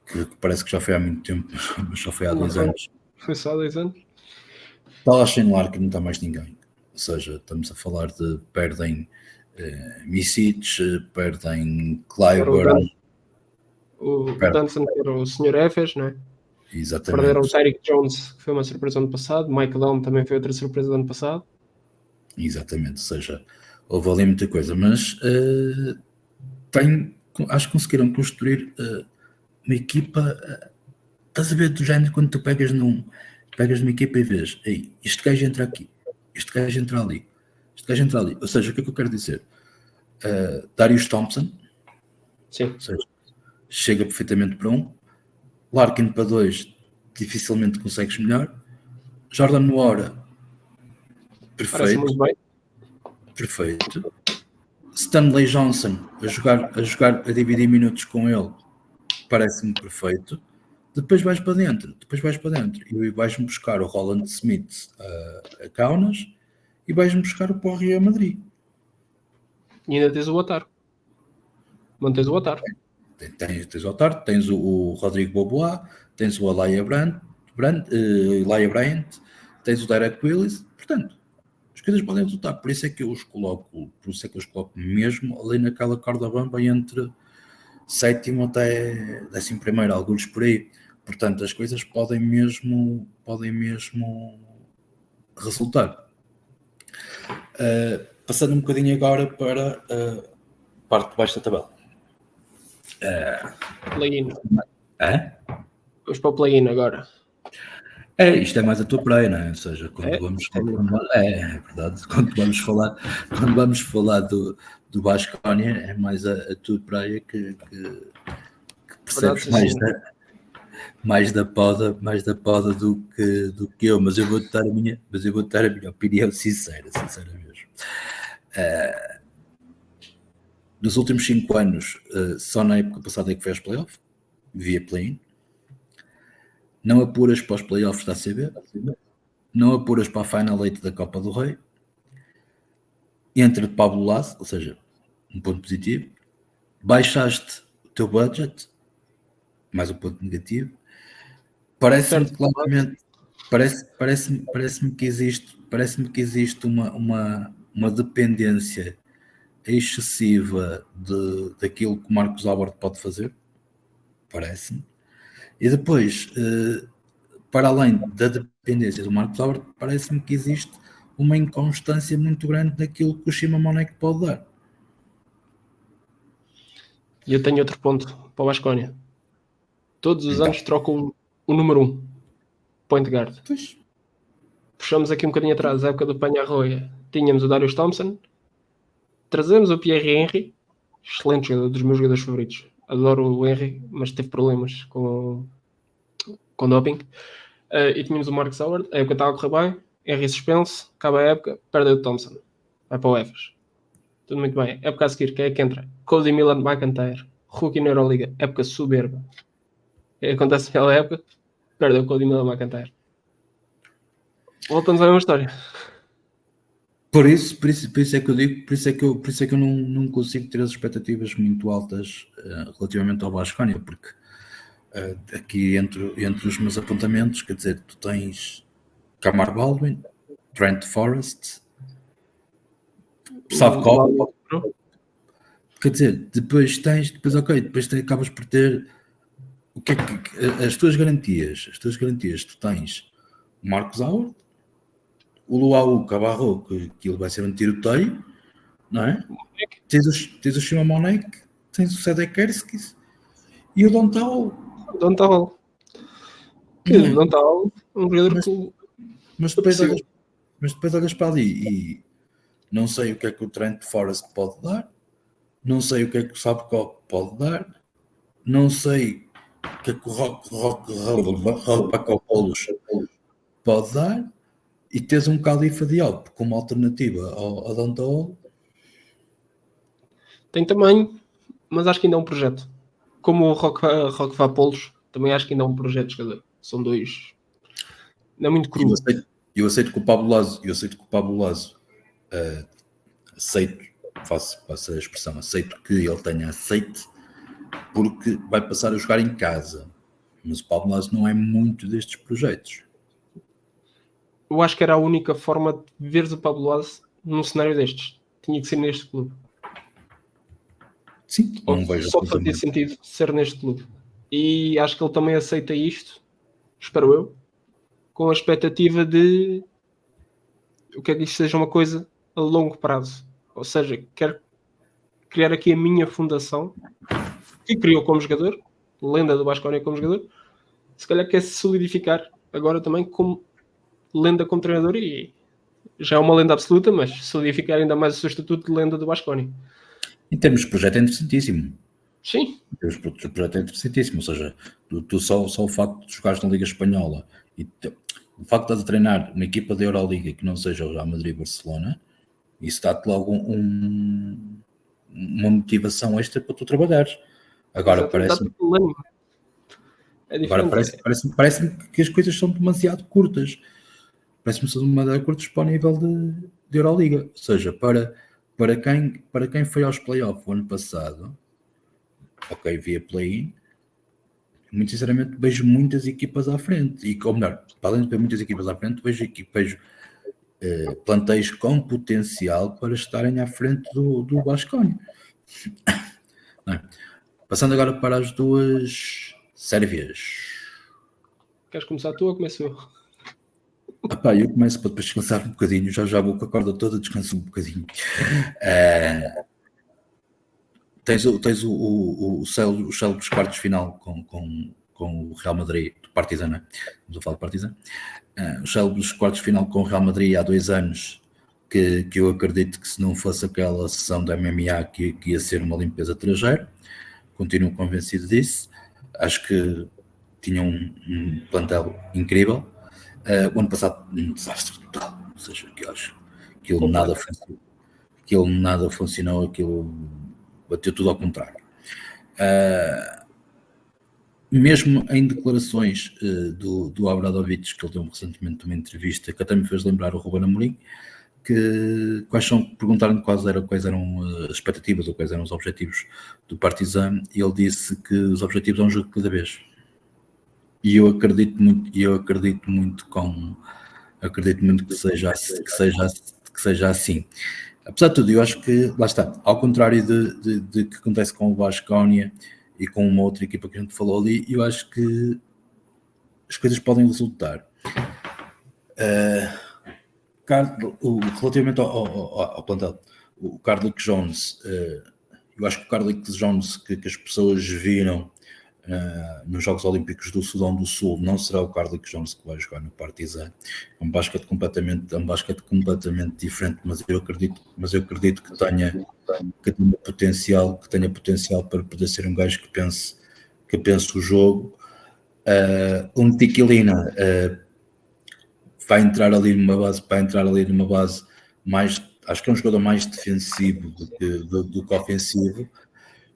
S2: que parece que já foi há muito tempo, mas só foi há 2 anos.
S1: Foi só há 2 anos.
S2: Está lá Shane Larkin, não está mais ninguém. Ou seja, estamos a falar de perdem Misic, perdem Clyburn.
S1: O Dunston, que era o Sr. Efes, não é?
S2: Exatamente.
S1: Perderam o Tyreek Jones, que foi uma surpresa do ano passado. Michael Elm também foi outra surpresa do ano passado.
S2: Exatamente, ou seja, houve ali muita coisa, mas acho que conseguiram construir uma equipa. Estás a ver do género quando tu pegas numa equipa e vês, ei, este gajo entra aqui, este gajo entra ali, este gajo entra ali. Ou seja, o que é que eu quero dizer? Darius Thompson,
S1: Sim.
S2: ou seja, chega perfeitamente para 1, Larkin para 2, dificilmente consegues melhor. Jordan Nwora, perfeito.
S1: Muito bem.
S2: Perfeito. Stanley Johnson a jogar a dividir minutos com ele, parece-me perfeito. Depois vais para dentro e vais-me buscar o Roland Smith a Kaunas e vais-me buscar o Porri a Madrid.
S1: E ainda tens o Otar. Mantens o Otar.
S2: Tens o Otar, tens o Rodrigo Bobois, tens o Elijah Bryant, tens o Derek Willis. Portanto, as coisas podem resultar. Por isso é que eu os coloco mesmo ali naquela corda bamba entre 7º até 11º, alguns por aí. Portanto, as coisas podem mesmo resultar. Passando um bocadinho agora para a parte de baixo da tabela.
S1: Play-in.
S2: É?
S1: Vamos para o play-in agora.
S2: Isto é mais a tua praia, não é? Ou seja, quando é verdade. Quando vamos falar do Basconia, é mais a tua praia que percebes mais da poda do que eu, mas eu vou-te dar a minha opinião sincera mesmo. Nos últimos 5 anos, só na época passada é que foi aos playoffs, via play-in. Não apuras para os playoffs da ACB, não apuras para a Final 8 da Copa do Rei, entra de Pablo Lasso, ou seja, um ponto positivo, baixaste o teu budget, mais um ponto negativo. Parece-me claramente, parece-me que existe uma dependência excessiva daquilo que o Marcos Albert pode fazer, parece-me. E depois, para além da dependência do Marcos Albert, parece-me que existe uma inconstância muito grande daquilo que o Shimamonek pode dar.
S1: E eu tenho outro ponto para o Basconia. Todos os anos trocam o número 1, point guard.
S2: Pois.
S1: Puxamos aqui um bocadinho atrás, a época do Panha-Arroia. Tínhamos o Darius Thompson, trazemos o Pierre Henry, excelente jogador, dos meus jogadores favoritos. Adoro o Henry, mas teve problemas com doping. E tínhamos o Marcus Howard, a época estava a correr bem, Henry suspenso, acaba a época, perde o Thompson, vai para o Efes. Tudo muito bem. Época a seguir, quem é que entra? Cody Milan McIntyre, rookie na Euroliga, época soberba. O que acontece naquela época? Perdeu o Cody Milan McIntyre. Voltamos à mesma história.
S2: Por isso é que eu digo, por isso é que eu não consigo ter as expectativas muito altas relativamente ao Basconia, porque aqui entre os meus apontamentos, quer dizer, tu tens Kamar Baldwin, Trent Forrest, Savkov, quer dizer, depois acabas por ter o que é que as tuas garantias, tu tens o Marcos Howard, o Luau Cabarro, que ele vai ser um tiroteio, não é? Tens o Shimamonek, tens o Sedekerskis e o Dontal.
S1: Dontal, um jogador que...
S2: Mas depois olhas para ali e não sei o que é que o Trent Forrest pode dar, não sei o que é que o Savkov pode dar, não sei o que é que o Rock pode dar, e tens um Khalifa Diop como alternativa ao Dontal.
S1: Tem tamanho, mas acho que ainda é um projeto. Como o Rock Vapolos, também acho que ainda é um projeto de jogador. São dois. Não é muito cru.
S2: eu aceito que o Pablo Laso, aceito, faço a expressão, aceito que ele tenha aceite, porque vai passar a jogar em casa. Mas o Pablo Laso não é muito destes projetos.
S1: Eu acho que era a única forma de veres o Pablo Laso num cenário destes. Tinha que ser neste clube.
S2: Sim, não vejo
S1: só fazia sentido ser neste clube. E acho que ele também aceita isto, espero eu, com a expectativa de eu quero que isto seja uma coisa a longo prazo. Ou seja, quero criar aqui a minha fundação, que criou como jogador, lenda do Baskonia como jogador, se calhar quer se solidificar agora também como lenda como treinador e já é uma lenda absoluta, mas solidificar ainda mais o seu estatuto de lenda do Baskonia.
S2: Em termos de projeto é interessantíssimo.
S1: Sim.
S2: Em termos de projeto é interessantíssimo, ou seja, tu só o facto de jogares na Liga Espanhola e o facto de estás a treinar uma equipa da Euroliga que não seja o Real Madrid e Barcelona, isso dá-te logo uma motivação extra para tu trabalhares. Agora parece-me parece que as coisas são demasiado curtas. Parece-me que são demasiado curtas para o nível de Euroliga. Ou seja, para quem foi aos playoffs o ano passado, ok, via play-in, muito sinceramente vejo muitas equipas à frente. Ou melhor, para além de ver muitas equipas à frente, vejo plantéis com potencial para estarem à frente do Baskonia. Passando agora para as duas Sérvias.
S1: Queres começar tu ou começo eu?
S2: Eu começo para depois descansar um bocadinho. Já vou com a corda toda, descanso um bocadinho. Tens o célebre dos quartos de final com o Real Madrid, do Partizan, né? Vamos a falar de Partizan. O célebre dos quartos de final com o Real Madrid há 2 anos, que eu acredito que se não fosse aquela sessão da MMA que ia ser uma limpeza trajeira. Continuo convencido disso. Acho que tinha um plantel incrível. O ano passado, um desastre total. Ou seja, que acho que aquilo nada funcionou, aquilo bateu tudo ao contrário. Mesmo em declarações do Obradovic, que ele deu recentemente uma entrevista, que até me fez lembrar o Ruben Amorim, perguntaram-lhe quais eram as expectativas ou quais eram os objetivos do Partizan, e ele disse que os objetivos é um jogo de cada vez. E eu acredito muito que seja assim. Apesar de tudo, eu acho que, lá está, ao contrário de que acontece com o Baskonia e com uma outra equipa que a gente falou ali, eu acho que as coisas podem resultar. Relativamente ao plantel, o Carlick Jones, eu acho que o Carlick Jones que as pessoas viram nos Jogos Olímpicos do Sudão do Sul não será o Carlick Jones que vai jogar no Partizan. É um basquete completamente diferente, mas eu acredito que tenha potencial para poder ser um gajo que pense o jogo. O Ntiquilina vai entrar ali numa base mais, acho que é um jogador mais defensivo do que ofensivo.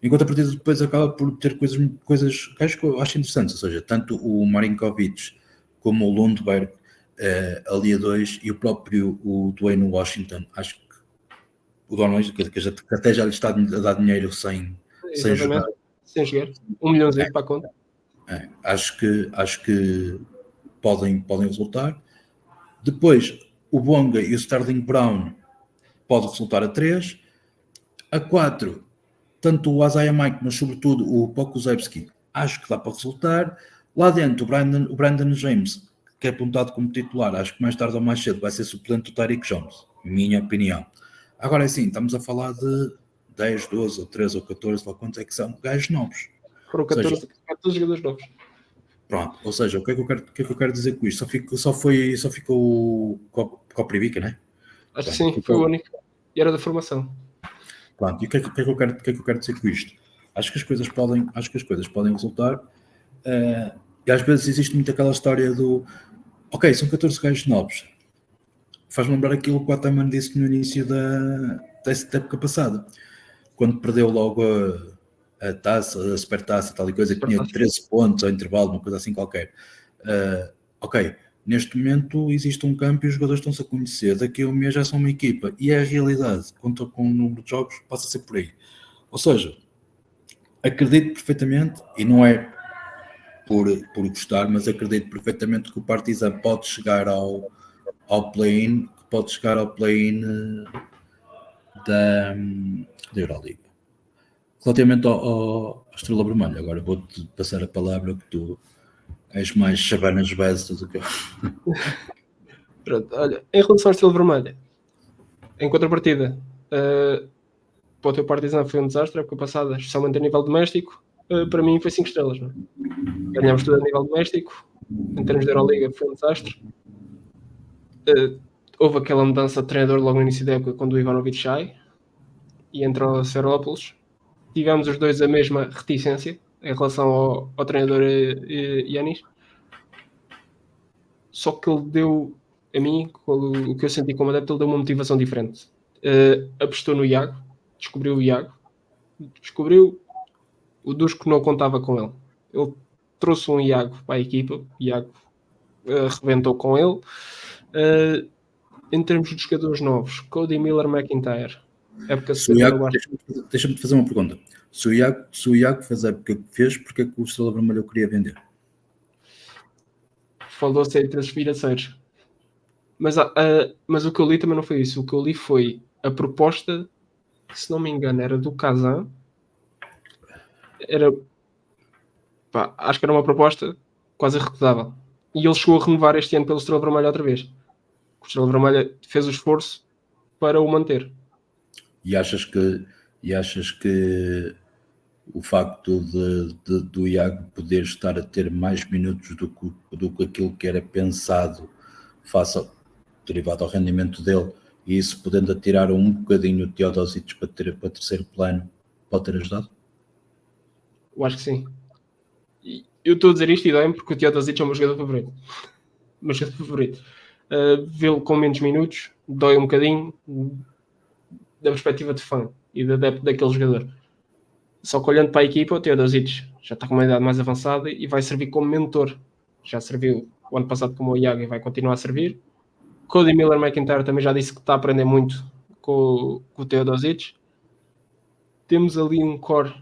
S2: Enquanto a partida depois acaba por ter coisas que eu acho interessantes, ou seja, tanto o Marinkovic como o Lundberg ali a 2 e o próprio Dwayne Washington, acho que o Don que até já lhe está a dar dinheiro sem jogar.
S1: Sem jogar. 1 milhãozinho para a conta.
S2: Acho que podem resultar. Depois, o Bonga e o Sterling Brown pode resultar a 3. A 4, tanto o Isaiah Mike, mas sobretudo o Pokusevski, acho que dá para resultar. Lá dentro, o Brandon James, que é apontado como titular, acho que mais tarde ou mais cedo vai ser suplente do Tariq Jones, minha opinião. Agora sim, estamos a falar de 10, 12, ou 13, ou 14, ou quantos é que são gajos novos.
S1: Foram 14 jogadores novos.
S2: Pronto, ou seja, o que é que eu quero dizer com isto? Só ficou o Koprivica, né?
S1: Acho que sim, foi o único. E era da formação.
S2: Pronto, e o que é que eu quero dizer com isto? Acho que as coisas podem resultar. E às vezes existe muito aquela história do ok, são 14 gajos novos. Faz-me lembrar aquilo que o Ataman disse no início da época passada, quando perdeu logo a taça, a supertaça, tal e coisa, que tinha 13 pontos ao intervalo, uma coisa assim qualquer. Ok, Neste momento existe um campo e os jogadores estão-se a conhecer. Daqui a um mês já são uma equipa. E é a realidade. Conta com o número de jogos, passa a ser por aí. Ou seja, acredito perfeitamente, e não é por gostar, mas acredito perfeitamente que o Partizan pode chegar ao play-in, da Euroliga. Relativamente ao Estrela Vermelha, agora vou-te passar a palavra, que tu és mais Chabanas Bezos do que eu.
S1: Pronto, olha, em relação ao Estrela Vermelha, em contrapartida, para o teu Partizan foi um desastre, a época passada, especialmente a nível doméstico, para mim foi 5 estrelas. Não é? Ganhámos tudo a nível doméstico, em termos de Euroliga foi um desastre. Houve aquela mudança de treinador logo no início da época, quando o Ivanovic sai e entra o Severópolis. Tivemos os dois a mesma reticência em relação ao treinador Yanis. Só que ele deu, a mim, o que eu senti como adepto, ele deu uma motivação diferente. Apostou no Iago, descobriu o Iago, descobriu o Dusko não contava com ele. Ele trouxe um Iago para a equipa, o Iago arrebentou com ele. Em termos de jogadores novos, Cody Miller, McIntyre, época
S2: deixa-me fazer uma pergunta. Se o Iago fez a época que fez, porque é que o Estrela Vermelha o queria vender?
S1: Falou-se entre as financeiros. Mas o que eu li também não foi isso. O que eu li foi a proposta, se não me engano, era do Kazan. Acho que era uma proposta quase irrecusável. E ele chegou a renovar este ano pelo Estrela Vermelha outra vez. O Estrela Vermelha fez o esforço para o manter.
S2: E achas que o facto do Iago poder estar a ter mais minutos do que aquilo que era pensado derivado ao rendimento dele, e isso podendo atirar um bocadinho o Teodosic para terceiro plano, pode ter ajudado?
S1: Eu acho que sim. Eu estou a dizer isto e dói-me porque o Teodosic é o meu jogador favorito. Vê-lo com menos minutos dói um bocadinho da perspectiva de fã e de adepto daquele jogador. Só que olhando para a equipa, o Teodosic já está com uma idade mais avançada e vai servir como mentor. Já serviu o ano passado como o Iago e vai continuar a servir. Cody Miller McIntyre também já disse que está a aprender muito com o Teodosic. Temos ali um core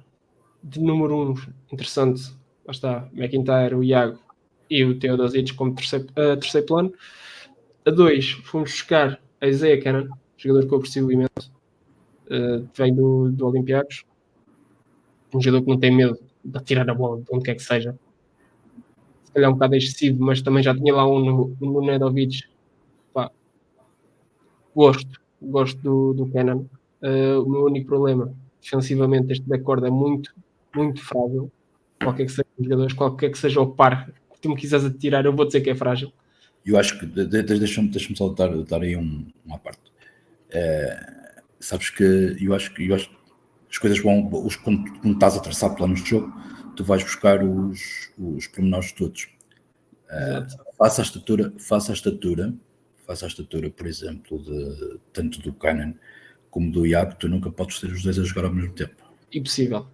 S1: de número 1 interessante. Lá está, McIntyre, o Iago e o Teodosic como terceiro plano. A 2, fomos buscar a Isaiah Cannon, jogador que eu aprecio imenso. Vem do Olympiacos. Um jogador que não tem medo de tirar a bola de onde quer que seja. Se calhar um bocado excessivo, mas também já tinha lá um no Nedovic. Gosto do Cannon. O meu único problema, defensivamente, este backcourt é muito, muito frágil. Qualquer que seja os jogadores, qualquer que seja o par que tu me quiseres atirar, eu vou dizer que é frágil.
S2: Eu acho que, deixa-me só dar aí uma parte. Sabes que eu acho que as coisas vão, quando estás a traçar planos de jogo, tu vais buscar os pormenores todos. Faça a estatura, por exemplo, tanto do Cannon como do Iago, tu nunca podes ter os dois a jogar ao mesmo tempo.
S1: Impossível.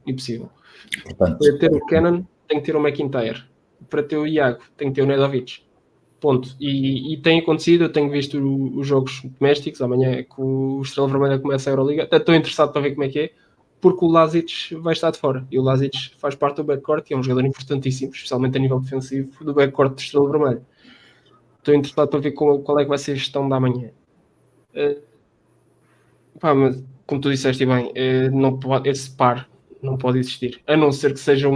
S2: Portanto,
S1: para ter o Cannon, tem que ter o McIntyre. Para ter o Iago, tem que ter o Nedovic. Ponto. E tem acontecido, eu tenho visto os jogos domésticos, amanhã é que o Estrela Vermelha começa a Euroliga, até estou interessado para ver como é que é, porque o Lazic vai estar de fora, e o Lazic faz parte do backcourt e é um jogador importantíssimo, especialmente a nível defensivo, do backcourt de Estrela Vermelha. Estou interessado para ver qual é que vai ser a gestão da manhã. Mas, como tu disseste bem, esse par não pode existir, a não ser que seja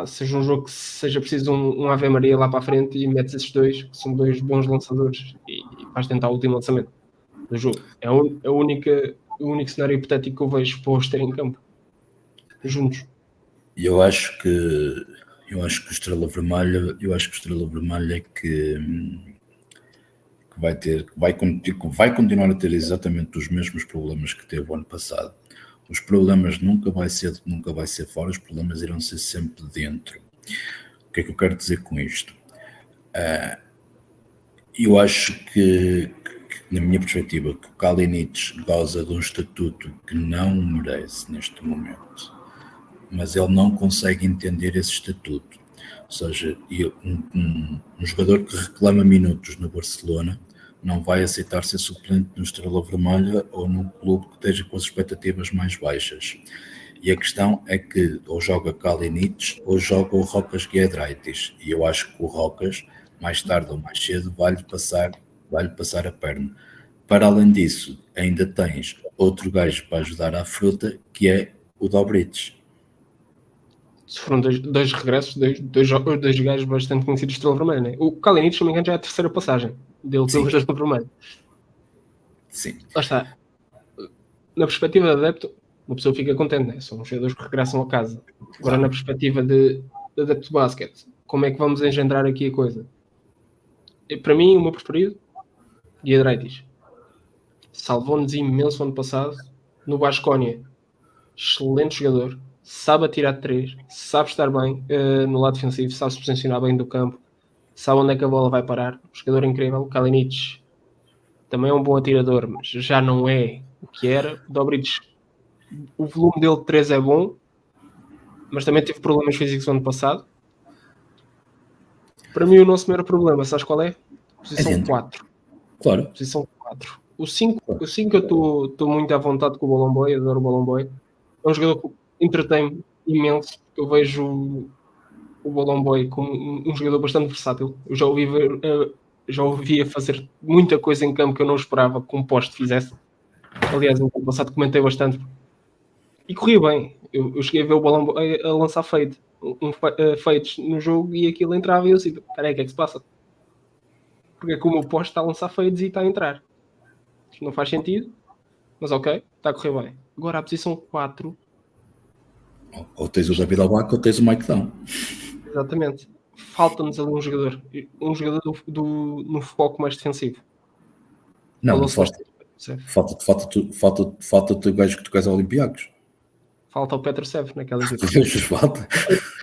S1: seja um jogo que seja preciso um Ave Maria lá para a frente e metes esses dois, que são dois bons lançadores, e vais tentar o último lançamento do jogo. É o único cenário hipotético que eu vejo para os terem em campo juntos.
S2: Eu acho que o Estrela Vermelha é que vai continuar a ter exatamente os mesmos problemas que teve o ano passado. Os problemas nunca vai ser fora, os problemas irão ser sempre dentro. O que é que eu quero dizer com isto? Eu acho que, na minha perspectiva, que o Kalinic goza de um estatuto que não merece neste momento, mas ele não consegue entender esse estatuto. Ou seja, um jogador que reclama minutos no Barcelona não vai aceitar ser suplente no Estrela Vermelha ou num clube que esteja com as expectativas mais baixas. E a questão é que ou joga Kalinic ou joga o Rocas Giedraitis. E eu acho que o Rocas, mais tarde ou mais cedo, vai-lhe passar a perna. Para além disso, ainda tens outro gajo para ajudar à fruta, que é o Dobrich.
S1: Foram dois regressos, dois gajos bastante conhecidos de Estrela Vermelha, né? O Kalinic, se não me engano, já é a terceira passagem dele pelo Estrela Vermelha.
S2: Sim.
S1: Lá está. Na perspectiva de adepto, uma pessoa fica contente, né? São os jogadores que regressam a casa. Agora, na perspectiva de adepto de basquete, como é que vamos engendrar aqui a coisa? Para mim, o meu preferido, Giedraitis. Salvou-nos imenso ano passado no Basconia. Excelente jogador, sabe atirar de 3, sabe estar bem no lado defensivo, sabe se posicionar bem do campo, sabe onde é que a bola vai parar. Um jogador incrível. Kalinic também é um bom atirador, mas já não é o que era. Dobrich, o volume dele de 3 é bom, mas também teve problemas físicos no ano passado. Para mim, o nosso maior problema, sabes qual é? Posição 4.
S2: Claro.
S1: Posição 4. O 5 eu estou muito à vontade com o Bolomboy, adoro o Bolomboy. É um jogador que entretém-me imenso. Eu vejo o Bolomboy como um jogador bastante versátil. Eu já ouvi a fazer muita coisa em campo que eu não esperava que um poste fizesse. Aliás, no ano passado comentei bastante. E corria bem. Eu cheguei a ver o Bolomboy a lançar feitos no jogo e aquilo entrava e eu assim, peraí, o que é que se passa? Porque é que o meu poste está a lançar feitos e está a entrar. Isto não faz sentido, mas ok, está a correr bem. Agora a posição 4.
S2: Ou tens o David Albac ou tens o Mike Down.
S1: Exatamente. Falta-nos ali um jogador no foco mais defensivo.
S2: Não, falta-te o gajo que tu queres ao Olympiacos.
S1: Falta o Petrusev naquela equipa.
S2: Falta.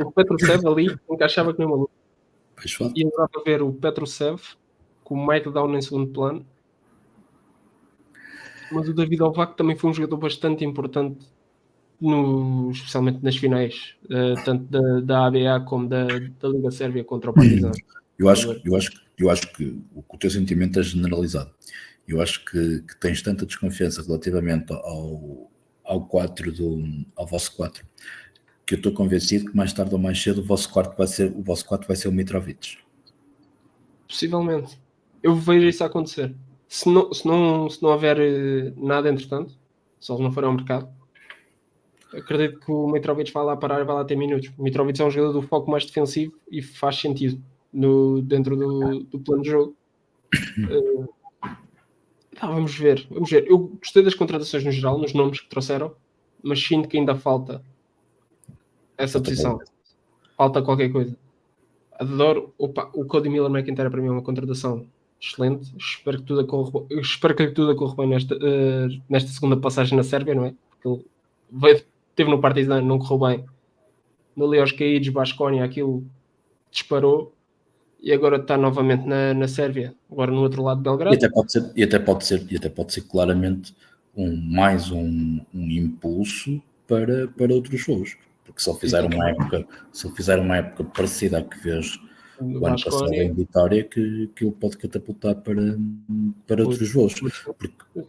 S1: O Petrusev ali encaixava que nem maluco.
S2: Falta.
S1: E agora para ver o Petrusev com o Mike Down em segundo plano. Mas o David Albac também foi um jogador bastante importante, especialmente nas finais, tanto da ABA como da Liga Sérvia contra o Partizan.
S2: Eu acho que o teu sentimento é generalizado. Eu acho que tens tanta desconfiança relativamente ao vosso 4, que eu estou convencido que mais tarde ou mais cedo o vosso 4 vai ser o Mitrovic.
S1: Possivelmente. Eu vejo isso acontecer. Se não houver nada entretanto, se eles não forem ao mercado, acredito que o Mitrovic vai lá parar e vai lá ter minutos. O Mitrovic é um jogador do foco mais defensivo e faz sentido dentro do plano de jogo. Vamos ver. Eu gostei das contratações no geral, nos nomes que trouxeram, mas sinto que ainda falta essa posição. Falta qualquer coisa. Adoro. O Cody Miller McIntyre para mim é uma contratação excelente. Espero que tudo corra bem nesta segunda passagem na Sérvia, não é? Porque ele teve no Partizan, não correu bem. No Leos Caídos, Basconia, aquilo disparou. E agora está novamente na Sérvia, agora no outro lado de Belgrado.
S2: E até pode ser claramente mais um impulso para outros shows, porque se ele fizer uma época parecida à que fez o ano passado em Vitória, que ele pode catapultar para outros voos, porque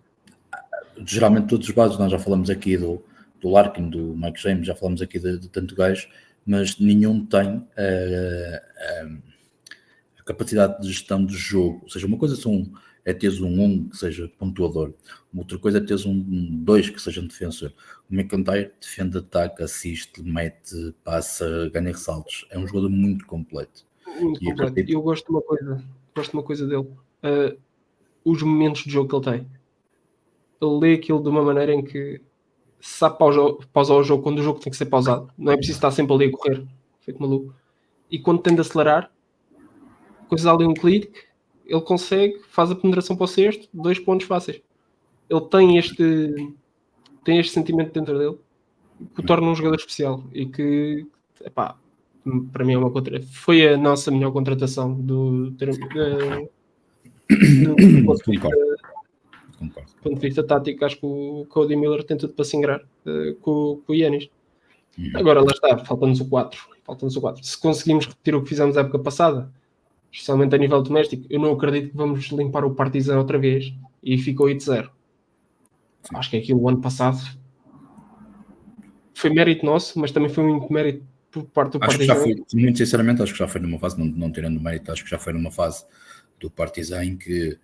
S2: geralmente todos os bases, nós já falamos aqui do Larkin, do Mike James, já falamos aqui de tanto gajo, mas nenhum tem a capacidade de gestão de jogo. Ou seja, uma coisa é teres um que seja pontuador, uma outra coisa é teres um 2 que seja um defensor. O McIntyre defende, ataca, assiste, mete, passa, ganha ressaltos. É um jogador muito completo.
S1: Eu gosto de uma coisa dele. Os momentos de jogo que ele tem. Ele lê aquilo de uma maneira em que sabe pausar o jogo quando o jogo tem que ser pausado. Não é preciso estar sempre ali a correr, feito maluco. E quando tem de acelerar, coisas ali um clique, ele consegue, faz a penetração para o cesto, 2 pontos fáceis. Ele tem este sentimento dentro dele que o torna um jogador especial e que, para mim é foi a nossa melhor contratação do ponto de vista tático. Acho que o Cody Miller tem tudo para se ingrar com o Yanis. Agora lá está, falta-nos o 4. Faltam só 4. Se conseguimos repetir o que fizemos na época passada, especialmente a nível doméstico, eu não acredito que vamos limpar o Partizan outra vez e ficou 8-0. Acho que aquilo o ano passado foi mérito nosso, mas também foi muito mérito por parte do
S2: Acho que
S1: Partizan.
S2: já foi, muito sinceramente, acho que já foi numa fase, não tirando mérito, acho que já foi numa fase do Partizan em que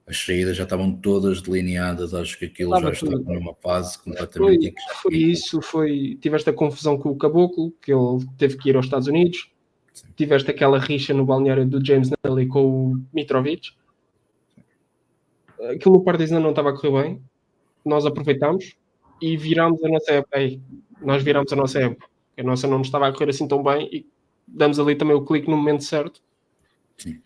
S2: as saídas já estavam todas delineadas, acho que aquilo já estava numa fase completamente...
S1: Tiveste a confusão com o Caboclo, que ele teve que ir aos Estados Unidos, tiveste aquela rixa no balneário do James Nelly com o Mitrovic, aquilo no Partizan não estava a correr bem, nós aproveitámos e virámos a nossa época aí, nós virámos a nossa época, a nossa não nos estava a correr assim tão bem e damos ali também o clique no momento certo.
S2: Sim.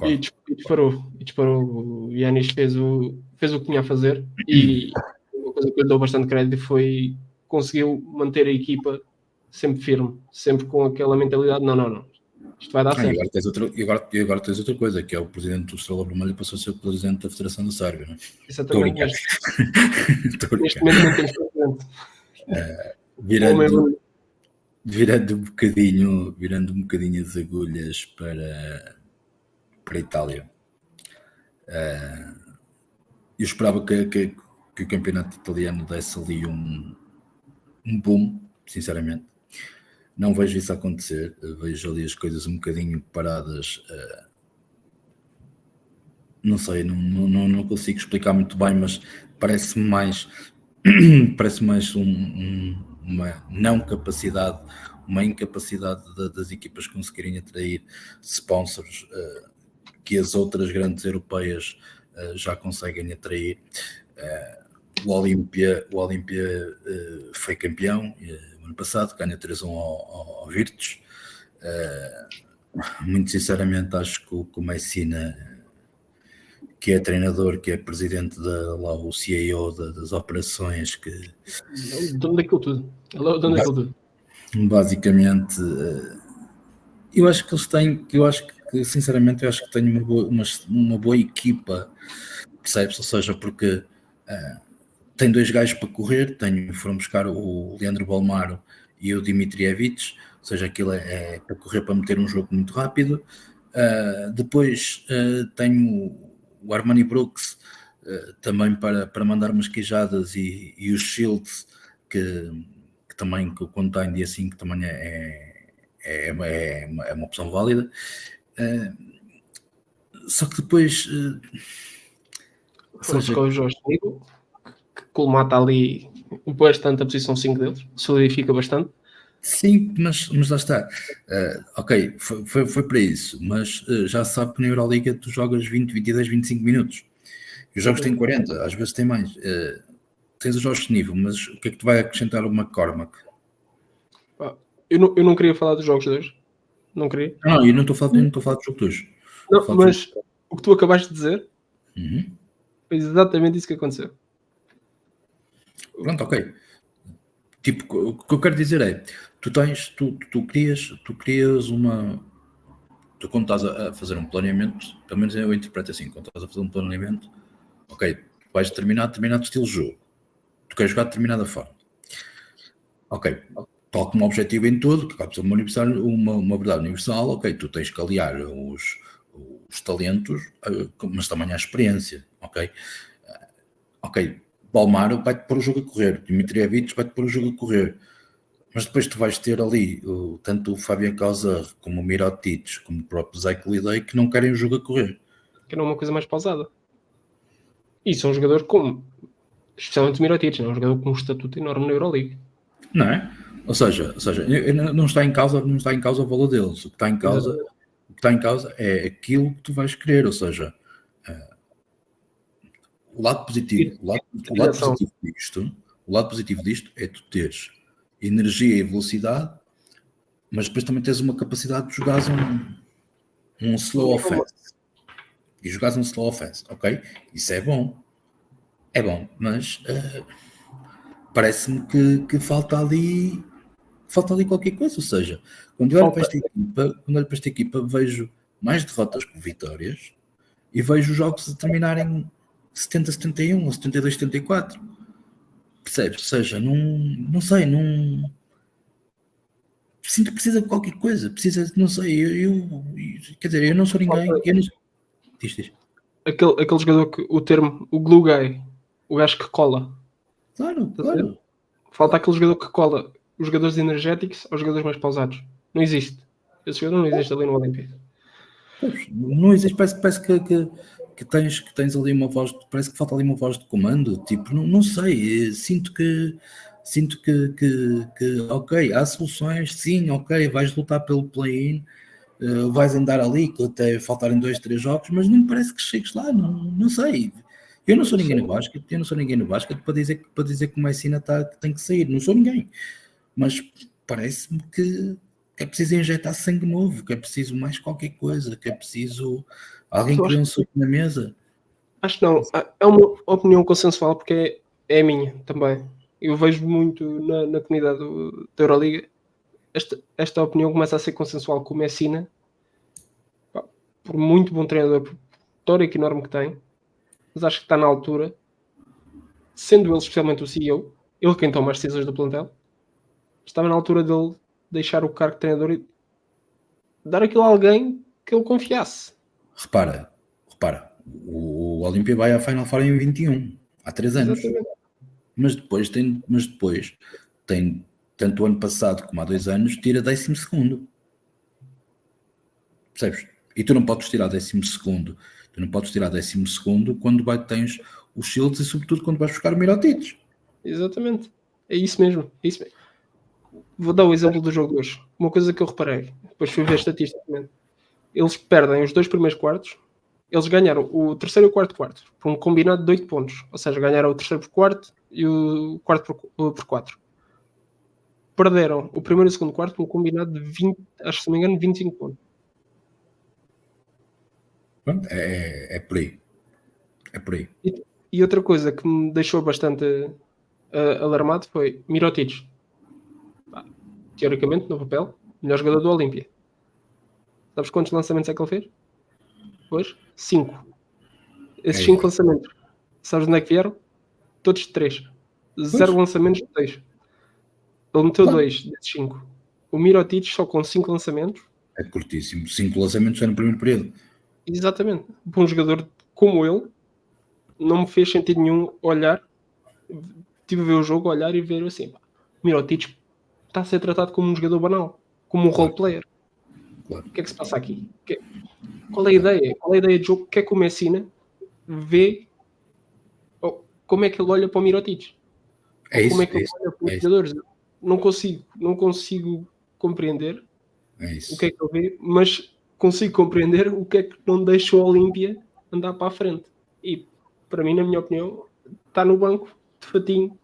S1: E disparou. O Yanis fez o que tinha a fazer e uma coisa que eu lhe dou bastante crédito foi conseguiu manter a equipa sempre firme, sempre com aquela mentalidade, não, isto vai dar certo.
S2: E agora tens outra coisa, que é o presidente do Estrela Vermelha passou a ser o presidente da Federação da Sérvia, não é?
S1: Exatamente. Neste momento não temos presidente.
S2: Virando um bocadinho as agulhas para a Itália. Eu esperava que o campeonato italiano desse ali um boom, sinceramente. Não vejo isso acontecer. Vejo ali as coisas um bocadinho paradas. Não sei, não consigo explicar muito bem, mas parece-me mais uma não capacidade, uma incapacidade das equipas conseguirem atrair sponsors que as outras grandes europeias já conseguem atrair. O Olimpia foi campeão ano passado, ganha 3-1 ao Virtus. Muito sinceramente, acho que o Messina, que é treinador, que é presidente lá o CEO das operações, que
S1: é o dono daquilo tudo. Ele é o dono daquilo tudo.
S2: Basicamente, eu acho que eles têm, sinceramente, eu acho que tenho uma boa equipa, percebes? Ou seja, porque tem 2 gajos para correr, foram buscar o Leandro Balmaro e o Dimitrijevic, ou seja, aquilo é para correr, para meter um jogo muito rápido. Depois tenho o Armani Brooks também para mandar umas queijadas e o Shields que também, quando está em dia 5, também é uma opção válida. Só que depois
S1: com o Jorge Nico, que colmata ali bastante a posição 5 deles, solidifica bastante.
S2: Sim, mas lá está. Ok, foi para isso, mas já se sabe que na Euroliga tu jogas 20, 22, 25 minutos. E os jogos têm 40, às vezes tem mais. Tens os jogos de nível, mas o que é que tu vai acrescentar uma McCormack?
S1: Eu não queria falar dos jogos de hoje. Não queria.
S2: Não, eu não estou a falar do jogo de hoje.
S1: Não, mas o que tu acabaste de dizer foi exatamente isso que aconteceu.
S2: Pronto, ok. Tipo, o que eu quero dizer é, tu crias uma... Tu quando estás a fazer um planeamento, pelo menos eu interpreto assim, quando estás a fazer um planeamento, ok, vais determinar determinado estilo de jogo. Tu queres jogar de determinada forma. Ok, tal como objetivo em tudo, que acaba de ser uma verdade universal, ok, tu tens que aliar os talentos, mas também a experiência, ok? Ok, Balmaro vai-te pôr o jogo a correr, Dimitrijevic vai-te pôr o jogo a correr, mas depois tu vais ter ali tanto o Fabian Causar como o Mirotic, como o próprio Zach Lidey, que não querem o jogo a correr.
S1: Que não é uma coisa mais pausada. E são jogadores como, especialmente o Mirotic, é um jogador com um estatuto enorme na Euroleague.
S2: Não é? Ou seja, não está em causa o valor deles. O que está em causa é aquilo que tu vais querer, ou seja, o lado positivo disto é tu teres energia e velocidade, mas depois também tens uma capacidade de jogares um slow offense. E jogares um slow offense, ok? Isso é bom. É bom, mas parece-me que falta ali qualquer coisa. Ou seja, quando eu olho para esta equipa, vejo mais derrotas que vitórias e vejo os jogos a terminarem 70-71 ou 72-74. Percebes? Ou seja, não sei, sinto que precisa de qualquer coisa, precisa, não sei, quer dizer, eu não sou ninguém, eu não... Diz.
S1: Aquele jogador que o termo, o glue guy, o gajo que cola.
S2: Claro.
S1: Falta aquele jogador que cola os jogadores energéticos aos jogadores mais pausados. Não existe. Esse jogador não existe ali no Olímpia.
S2: Não existe, parece que tens ali uma voz, parece que falta ali uma voz de comando, tipo, não sei, sinto que ok, há soluções, sim, ok, vais lutar pelo play-in, vais andar ali até faltarem 2-3 jogos, mas não me parece que chegues lá, não sei. Eu não sou ninguém no basquete, para dizer que o Messina tem que sair, não sou ninguém, mas parece-me que é preciso injetar sangue novo, que é preciso mais qualquer coisa, que é preciso alguém que dê um soco na mesa.
S1: Acho que não, é uma opinião consensual, porque é a minha também. Eu vejo muito na comunidade da Euroliga esta opinião começa a ser consensual com o Messina, por muito bom treinador, por histórico enorme que tem, mas acho que está na altura, sendo ele especialmente o CEO, ele quem toma as decisões do plantel, estava na altura dele deixar o cargo de treinador e dar aquilo a alguém que ele confiasse.
S2: Repara, o Olímpia vai à Final Four em 21, há 3 anos.
S1: Exatamente.
S2: Mas depois tem tanto o ano passado como há 2 anos, tira 12º. Percebes? E tu não podes tirar 12º. Tu não podes tirar 12º quando tens os Shields e sobretudo quando vais buscar o Mirotić.
S1: Exatamente. É isso mesmo. Vou dar o exemplo do jogo de hoje. Uma coisa que eu reparei, depois fui ver estatisticamente. Eles perdem os 2 primeiros quartos. Eles ganharam o terceiro e o quarto por um combinado de 8 pontos. Ou seja, ganharam o terceiro por quarto e o quarto por 4. Perderam o primeiro e o segundo quarto por um combinado de 20, acho que se não me engano, 25 pontos.
S2: Pronto, é por aí. É por aí.
S1: E outra coisa que me deixou bastante alarmado foi Mirotić. Teoricamente, no papel, melhor jogador do Olímpia. Sabes quantos lançamentos é que ele fez? Hoje? 5. Esses 5 lançamentos, sabes de onde é que vieram? Todos de 3. 0 lançamentos de 2. Ele meteu 2 desses 5. O Mirotić só com 5 lançamentos.
S2: É curtíssimo. 5 lançamentos já no primeiro período.
S1: Exatamente. Um jogador como ele não me fez sentido nenhum olhar. Tive a ver o jogo, olhar e ver assim. Mirotić está a ser tratado como um jogador banal. Como um role player.
S2: Claro.
S1: O que é que se passa aqui? Qual é a ideia? Qual é a ideia de jogo? O que é que o Messina vê? Como é que ele olha para o Mirotić? Como é que ele olha para os jogadores? Não consigo compreender o que é que ele vê, mas consigo compreender o que é que não deixa o Olímpia andar para a frente. E, para mim, na minha opinião, está no banco de fatinho.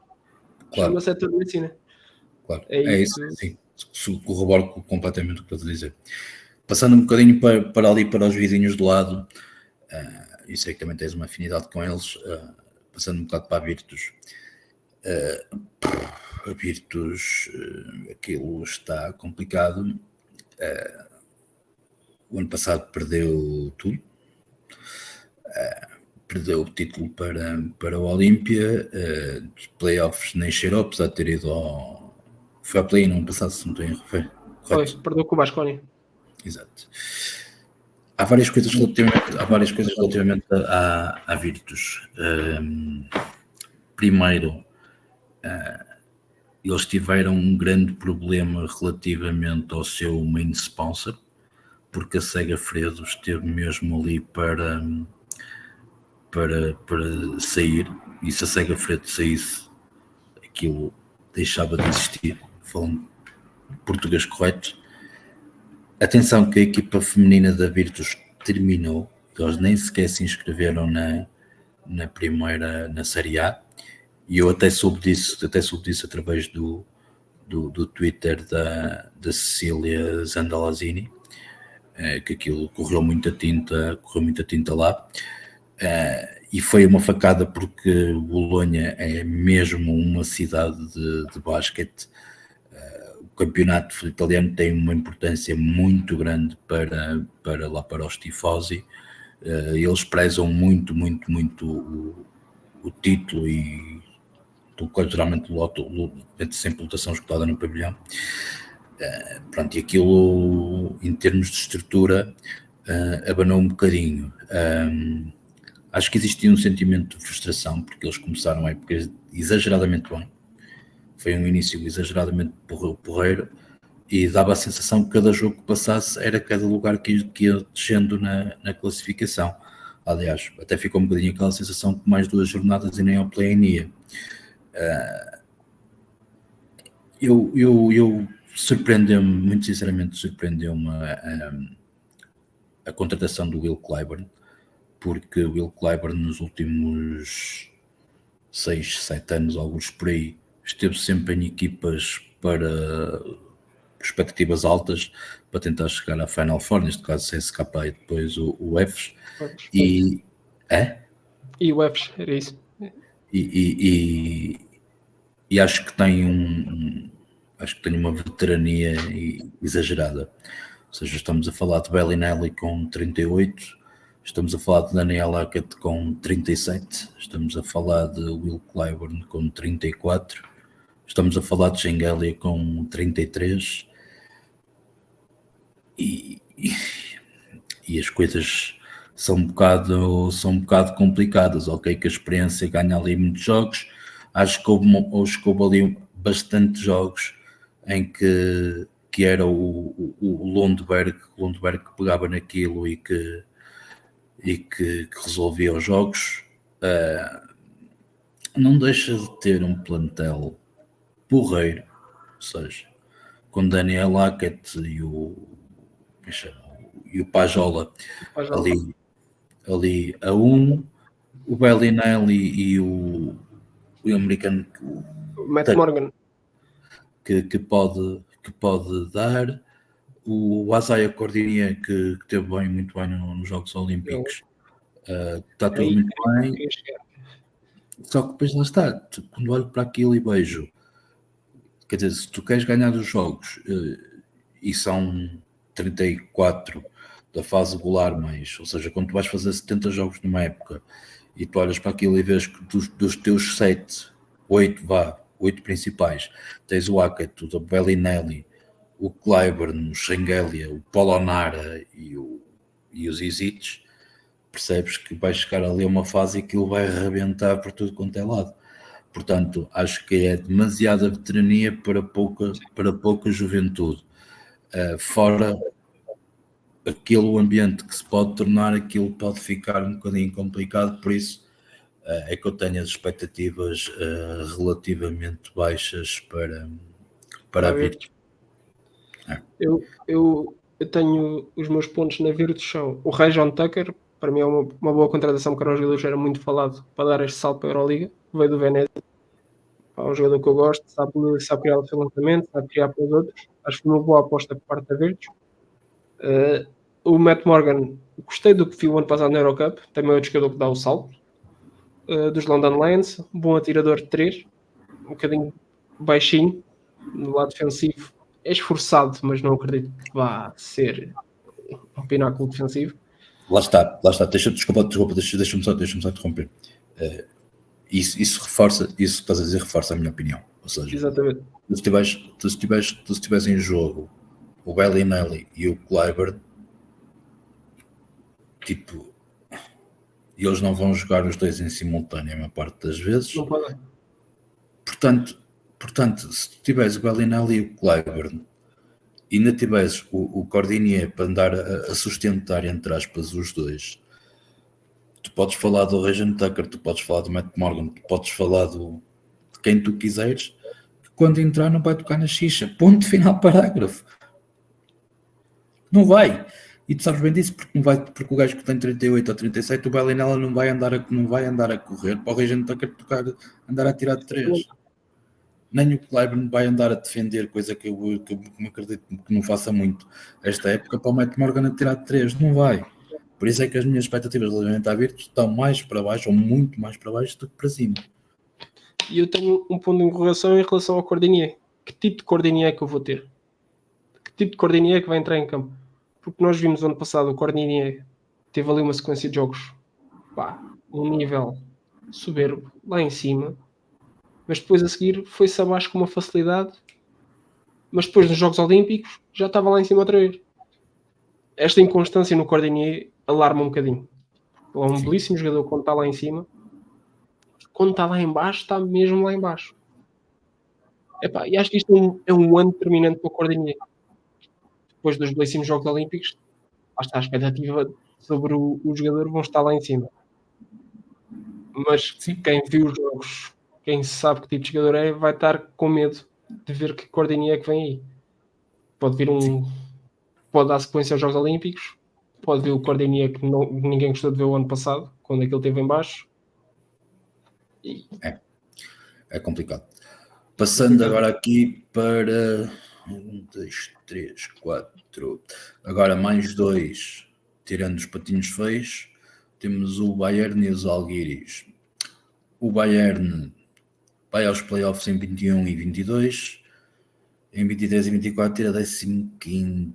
S2: Claro.
S1: Chama-se Héctor Messina.
S2: Claro. É isso, sim. Corroboro completamente o que estás a dizer. Passando um bocadinho para ali, para os vizinhos do lado, eu sei que também tens uma afinidade com eles, passando um bocado para a Virtus. A Virtus, aquilo está complicado. O ano passado perdeu tudo. Perdeu o título para o Olímpia. Os playoffs nem cheirou, apesar de ter ido ao... Foi a play no ano passado, se não estou em erro.
S1: Foi, perdeu com o Baskonia.
S2: Exato. Há várias coisas relativamente à Virtus. Primeiro, eles tiveram um grande problema relativamente ao seu main sponsor, porque a Sega Fredo esteve mesmo ali para sair, e se a Sega Fredo saísse, aquilo deixava de existir, falando português correto. Atenção que a equipa feminina da Virtus terminou, eles nem sequer se inscreveram na primeira, na Série A, e eu até soube disso através do Twitter da Cecília Zandalazini, que aquilo correu muita tinta lá, e foi uma facada porque Bolonha é mesmo uma cidade de basquete. O campeonato italiano tem uma importância muito grande para os tifosi. Eles prezam muito o título e geralmente sempre lotação esgotada no pavilhão. Pronto, e aquilo, em termos de estrutura, abanou um bocadinho. Acho que existia um sentimento de frustração, porque eles começaram a época exageradamente bem. Foi um início exageradamente porreiro, e dava a sensação que cada jogo que passasse era cada lugar que ia descendo na classificação. Aliás, até ficou um bocadinho aquela sensação que mais 2 jornadas e nem ao play-in ia. Eu surpreendeu-me, muito sinceramente, surpreendeu-me a contratação do Will Clyburn, porque o Will Clyburn nos últimos 6, 7 anos, alguns por aí, esteve sempre em equipas para perspectivas altas, para tentar chegar à Final Four, neste caso CSKA e depois o EFES.
S1: E o EFES, era isso.
S2: E acho que tem uma veterania exagerada. Ou seja, estamos a falar de Bellinelli com 38, estamos a falar de Daniel Hackett com 37, estamos a falar de Will Clyburn com 34, estamos a falar de Shengelia com 33, e as coisas são um bocado complicadas. Ok, que a experiência ganha ali muitos jogos. Acho que houve ali bastante jogos em que era o Lundberg que pegava naquilo e que resolvia os jogos. Não deixa de ter um plantel porreiro, ou seja, com Daniel Hackett e o Pajola ali a o Bellinelli e o americano,
S1: o Matt Morgan,
S2: que pode dar, o Azaia Cordinia, que teve muito bem nos Jogos Olímpicos, está tudo muito bem. Só que depois lá está, quando olho para aquilo e vejo, quer dizer, se tu queres ganhar os jogos, e são 34 da fase regular, ou seja, quando tu vais fazer 70 jogos numa época e tu olhas para aquilo e vês que dos teus 8 principais, tens o Hackett, o Bellinelli, o Clyburn, o Shengelia, o Polonara e os Zizic, percebes que vais chegar ali a uma fase e aquilo vai arrebentar por tudo quanto é lado. Portanto, acho que é demasiada veterania para pouca juventude. Fora aquele ambiente que se pode tornar, aquilo pode ficar um bocadinho complicado, por isso é que eu tenho as expectativas relativamente baixas para a Virtus.
S1: Eu tenho os meus pontos na Virtus são o Rajon Tucker, para mim é uma boa contratação, porque era um jogador que já era muito falado para dar este salto para a Euroliga, veio do Venezia, é um jogador que eu gosto, sabe criar o seu lançamento, sabe criar para os outros, acho que foi uma boa aposta por parte da Virtus. O Matt Morgan, gostei do que vi o ano passado na Eurocup, também é outro jogador que dá o salto, dos London Lions, bom atirador de 3, um bocadinho baixinho no lado defensivo, é esforçado, mas não acredito que vá ser um pináculo defensivo.
S2: Lá está, deixa-me só interromper. Isso reforça, isso que estás a dizer reforça a minha opinião. Ou seja,
S1: exatamente.
S2: Se estiveres em jogo o Bellinelli e o Clyburn, tipo, eles não vão jogar os dois em simultâneo a maior parte das vezes.
S1: Não pode.
S2: Portanto, se tu tiveres o Bellinelli e o Clyburn e ainda tiveres o Cordinier para andar a sustentar, entre aspas, os dois, tu podes falar do Rajon Tucker, tu podes falar do Matt Morgan, tu podes falar de quem tu quiseres, que quando entrar não vai tocar na xixa. Ponto final, parágrafo. Não vai. E tu sabes bem disso, porque o gajo que tem 38 ou 37, o Bellinelli não vai andar a correr para o Rajon Tucker andar a tirar de 3. Nem o Clyburn vai andar a defender, coisa que eu me acredito que não faça muito esta época, para o Matt Morgan a tirar de 3. Não vai. Por isso é que as minhas expectativas relativamente à Virtus estão mais para baixo, ou muito mais para baixo do que para cima.
S1: E eu tenho um ponto de interrogação em relação ao Cordinier. Que tipo de Cordinier é que eu vou ter? Que tipo de Cordinier é que vai entrar em campo? Porque nós vimos ano passado o Cordinier teve ali uma sequência de jogos, um nível soberbo, lá em cima, mas depois a seguir foi-se abaixo com uma facilidade mas depois nos Jogos Olímpicos já estava lá em cima outra vez. Esta inconstância no Cordinier alarma um bocadinho. Ele é um belíssimo jogador quando está lá em cima. Quando está lá em baixo, está mesmo lá em baixo. Epá, e acho que isto é um ano determinante para o Cordinier. Depois dos belíssimos Jogos Olímpicos, lá está a expectativa sobre o jogador, vão estar lá em cima. Mas quem viu os jogos, quem sabe que tipo de jogador é, vai estar com medo de ver que Cordinier é que vem aí. Pode vir pode dar sequência aos Jogos Olímpicos, pode vir o Cordinier que ninguém gostou de ver o ano passado, quando aquele esteve em baixo.
S2: É complicado. Passando agora aqui para 1, 2, 3, 4. Agora mais 2, tirando os patinhos feios, temos o Bayern e os Algiris. O Bayern vai aos playoffs em 21 e 22, em 23 e 24 tira 15º.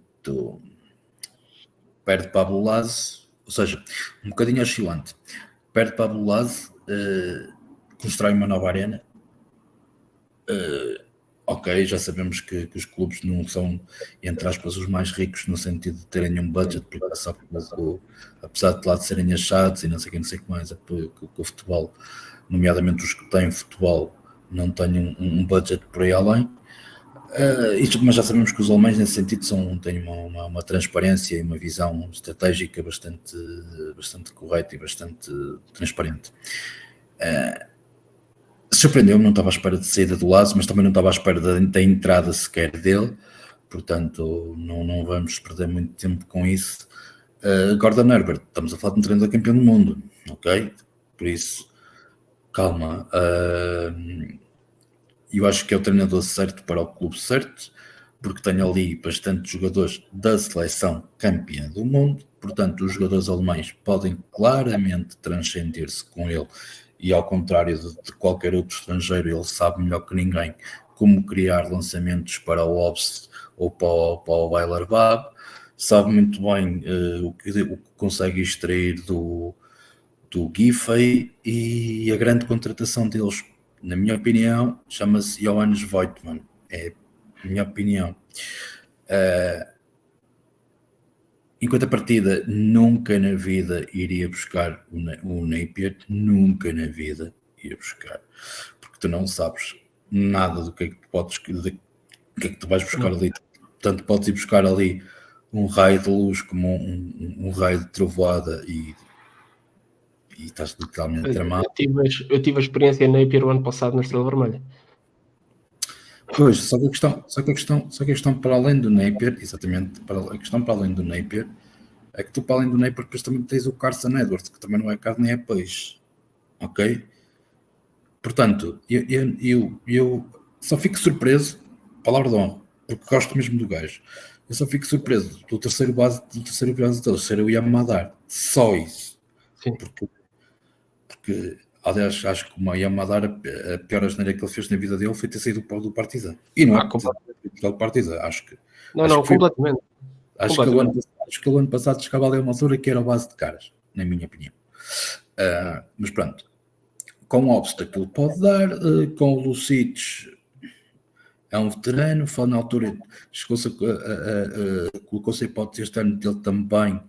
S2: Perde Pablo Laz, ou seja, um bocadinho oscilante. Perde Pablo Laz, constrói uma nova arena. Ok, já sabemos que os clubes não são, entre aspas, os mais ricos no sentido de terem um budget, porque apesar de lá de serem achados e não sei o que mais, é que o futebol, nomeadamente os que têm futebol, não têm um budget por aí além. Mas já sabemos que os alemães nesse sentido têm uma transparência e uma visão estratégica bastante correta e bastante transparente. Surpreendeu-me, não estava à espera de saída do Laz, mas também não estava à espera da entrada sequer dele, portanto não vamos perder muito tempo com isso. Gordon Herbert, estamos a falar de um treinador campeão do mundo, ok? Por isso, calma. Eu acho que é o treinador certo para o clube certo, porque tem ali bastantes jogadores da seleção campeã do mundo, portanto os jogadores alemães podem claramente transcender-se com ele, e ao contrário de qualquer outro estrangeiro, ele sabe melhor que ninguém como criar lançamentos para o Obst ou para o Weiler-Bab, sabe muito bem o que consegue extrair do Giffey, e a grande contratação deles, na minha opinião, chama-se Johannes Voigtmann. É a minha opinião. Enquanto a partida, nunca na vida iria buscar o Napier, nunca na vida iria buscar, porque tu não sabes nada do que é que tu podes, do que é que tu vais buscar ali. Tanto podes ir buscar ali um raio de luz como um raio de trovoada e estás literalmente tramado.
S1: Eu tive a experiência Napier o ano passado na Estrela Vermelha.
S2: Pois, só que a questão para além do Napier, exatamente, a questão para além do Napier, é que tu para além do Napier depois também tens o Carson Edwards, que também não é carne nem é peixe, ok? Portanto, eu só fico surpreso, palavra de honra, porque gosto mesmo do gajo, eu só fico surpreso do terceiro base dele ser o Yamadar, só isso.
S1: Sim.
S2: Porque aliás, acho que o Yamadar, a pior asneira que ele fez na vida dele foi ter saído do Partizan. E não é do Partizan, acho que...
S1: completamente.
S2: Acho que o ano passado chegava ali a uma altura que era a base de caras, na minha opinião. Mas pronto, com o obstáculo pode dar, com o Lucic é um veterano, foi na altura, colocou-se a hipótese este ano dele também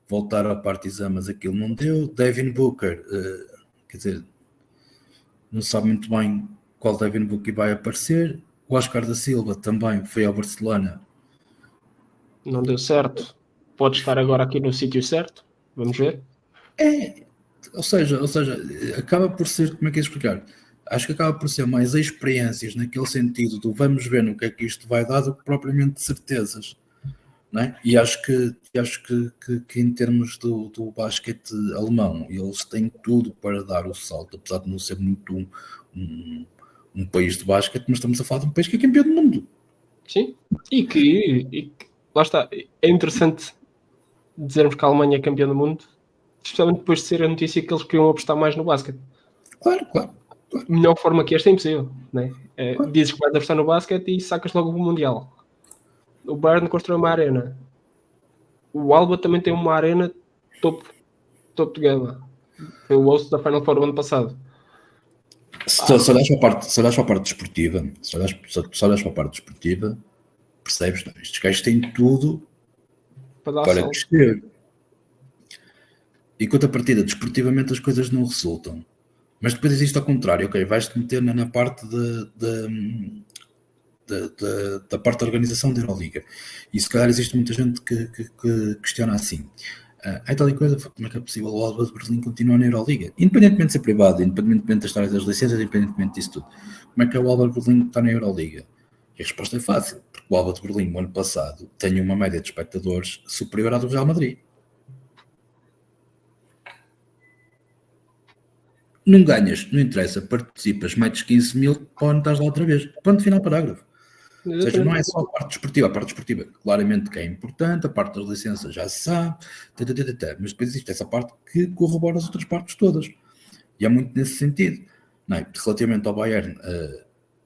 S2: voltar ao Partizan, mas aquilo não deu. Devin Booker, quer dizer, não sabe muito bem qual Devin Booker vai aparecer. O Oscar da Silva também foi ao Barcelona.
S1: Não deu certo. Pode estar agora aqui no sítio certo. Vamos ver.
S2: Ou seja, acaba por ser, como é que é explicar? Acho que acaba por ser mais experiências naquele sentido do vamos ver no que é que isto vai dar do que propriamente certezas. Não é? E acho que em termos do basquete alemão, eles têm tudo para dar o salto, apesar de não ser muito um país de basquete, mas estamos a falar de um país que é campeão do mundo.
S1: Sim, e que lá está, é interessante dizermos que a Alemanha é campeã do mundo, especialmente depois de ser a notícia que eles queriam apostar mais no basquete.
S2: Claro.
S1: Melhor forma que esta é impossível, não é? Claro. Dizes que vais apostar no basquete e sacas logo o Mundial. O Bayern constrói uma arena. O Alba também tem uma arena topo de gama. Foi o host da Final Four do ano passado.
S2: Se olhas para a parte desportiva, Percebes? Não, estes gajos têm tudo
S1: Para
S2: para crescer. E contrapartida, desportivamente as coisas não resultam. Mas depois existe ao contrário, ok, vais-te meter na parte da parte da organização da Euroliga. E se calhar existe muita gente que questiona assim. Aí tal e coisa, como é que é possível o Alba de Berlim continuar na Euroliga? Independentemente de ser privado, independentemente da história das licenças, independentemente disso tudo. Como é que é o Alba de Berlim que está na Euroliga? E a resposta é fácil, porque o Alba de Berlim, no ano passado, tem uma média de espectadores superior à do Real Madrid. Não ganhas, não interessa, participas, metes 15 mil, pode estás lá outra vez. Ponto final, parágrafo. Ou seja, não é só a parte desportiva claramente que é importante, a parte das licenças já se sabe, mas depois existe essa parte que corrobora as outras partes todas. E é muito nesse sentido. Não é? Relativamente ao Bayern,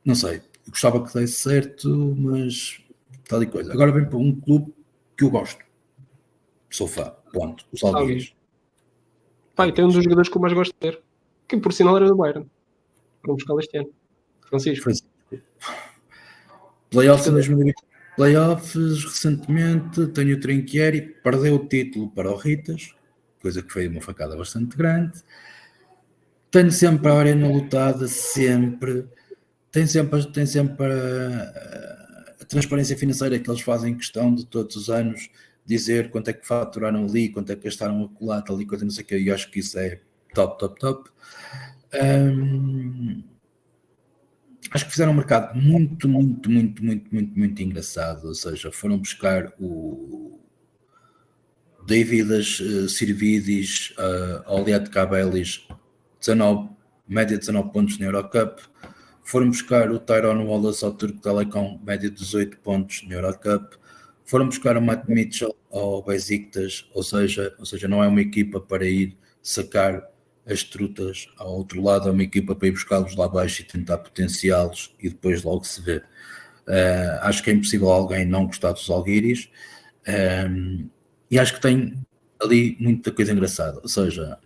S2: não sei, eu gostava que desse certo, mas tal e coisa. Agora vem para um clube que eu gosto. Sou fã, ponto. Os Alguiris.
S1: Pai, tem um dos jogadores que eu mais gosto de ter, que por sinal era do Bayern. Vamos buscar este ano. Francisco.
S2: Playoffs em 2020. Playoffs, recentemente, tenho o Trinchieri, perdeu o título para o Ritas, coisa que foi uma facada bastante grande. Tenho sempre a arena lutada, sempre. Tem sempre a transparência financeira que eles fazem questão de todos os anos dizer quanto é que faturaram ali, quanto é que gastaram acolá, tal e coisa, não sei o que, e acho que isso é top. Acho que fizeram um mercado muito engraçado, ou seja, foram buscar o Davidas Sirvidis, Oliet Cabelis, média 19 pontos na Eurocup. Foram buscar o Tyrone Wallace ao Turco Telecom, média 18 pontos na Eurocup. Foram buscar o Matt Mitchell ao Besiktas, ou seja, não é uma equipa para ir sacar as trutas ao outro lado, é uma equipa para ir buscá-los lá abaixo e tentar potenciá-los e depois logo se vê. Acho que é impossível alguém não gostar dos Alguiris, e acho que tem ali muita coisa engraçada, ou seja,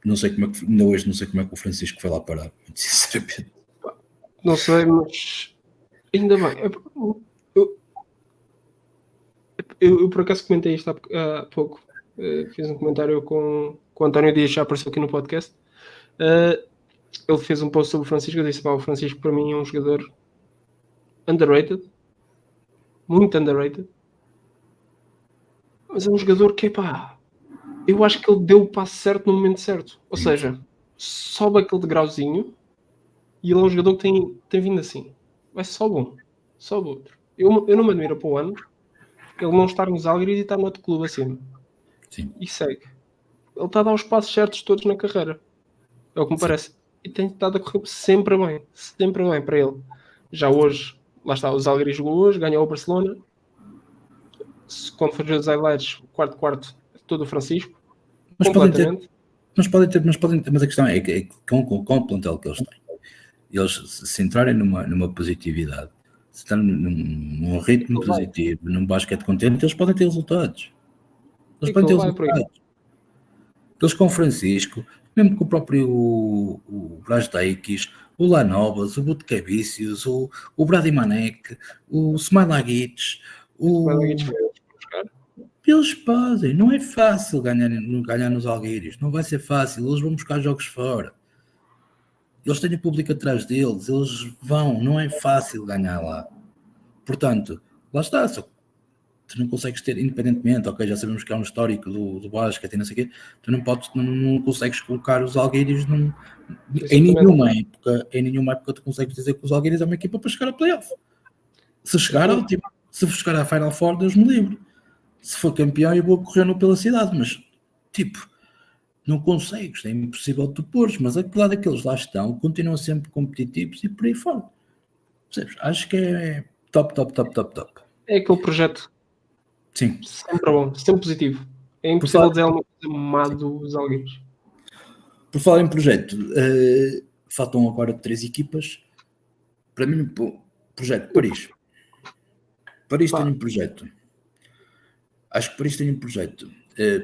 S2: não sei como é que, ainda hoje não sei como é que o Francisco foi lá parar, muito sinceramente.
S1: Não sei, mas ainda bem. Eu por acaso comentei isto há pouco. Fiz um comentário com o António Dias, já apareceu aqui no podcast. Ele fez um post sobre o Francisco. Eu disse: o Francisco para mim é um jogador underrated, muito underrated, mas é um jogador que, eu acho que ele deu o passo certo no momento certo. Ou seja, sobe aquele degrauzinho e ele é um jogador que tem vindo assim. Vai só bom, só outro. Eu não me admiro para o ano ele não estar nos Algris e estar no outro clube acima.
S2: Sim.
S1: E segue. Ele está a dar os passos certos todos na carreira. É o que me parece. E tem estado a correr sempre bem para ele. Já hoje, lá está, os Algris jogou hoje, ganhou o Barcelona. Quando for os highlights, quarto, todo o Francisco.
S2: Mas
S1: completamente.
S2: podem ter, mas a questão é que com o plantel que eles têm, eles se entrarem numa positividade, se estão num ritmo positivo, num basquete contente, eles podem ter resultados. Eles podem ter resultados. Eles com o Francisco, mesmo com o próprio o Brasdeikis, o Lanovas, o Butkevicius, o Brady Manek, o Smilagic, eles podem, não é fácil ganhar nos Alguiris, não vai ser fácil, eles vão buscar jogos fora, eles têm o público atrás deles, eles vão, não é fácil ganhar lá, portanto, lá está, só tu não consegues ter, independentemente, ok, já sabemos que há um histórico do basquete e não sei o quê, tu não consegues colocar os Alguiris em nenhuma época tu consegues dizer que os Alguiris é uma equipa para chegar a playoff. Se chegar, ótimo. Se chegar à Final Four, Deus me livre. Se for campeão, eu vou correndo pela cidade, mas, não consegues, é impossível tu pôres, mas apesar daqueles lá estão, continuam sempre competitivos e por aí fora. Percebes? Acho que é top.
S1: É aquele projeto.
S2: Sim.
S1: Sempre bom, sempre positivo. É impossível dizer alguma coisa má dos Alguiris.
S2: Por falar em projeto, faltam agora 3 equipas. Para mim, projeto Paris. Paris tem um projeto. Acho que Paris tem um projeto.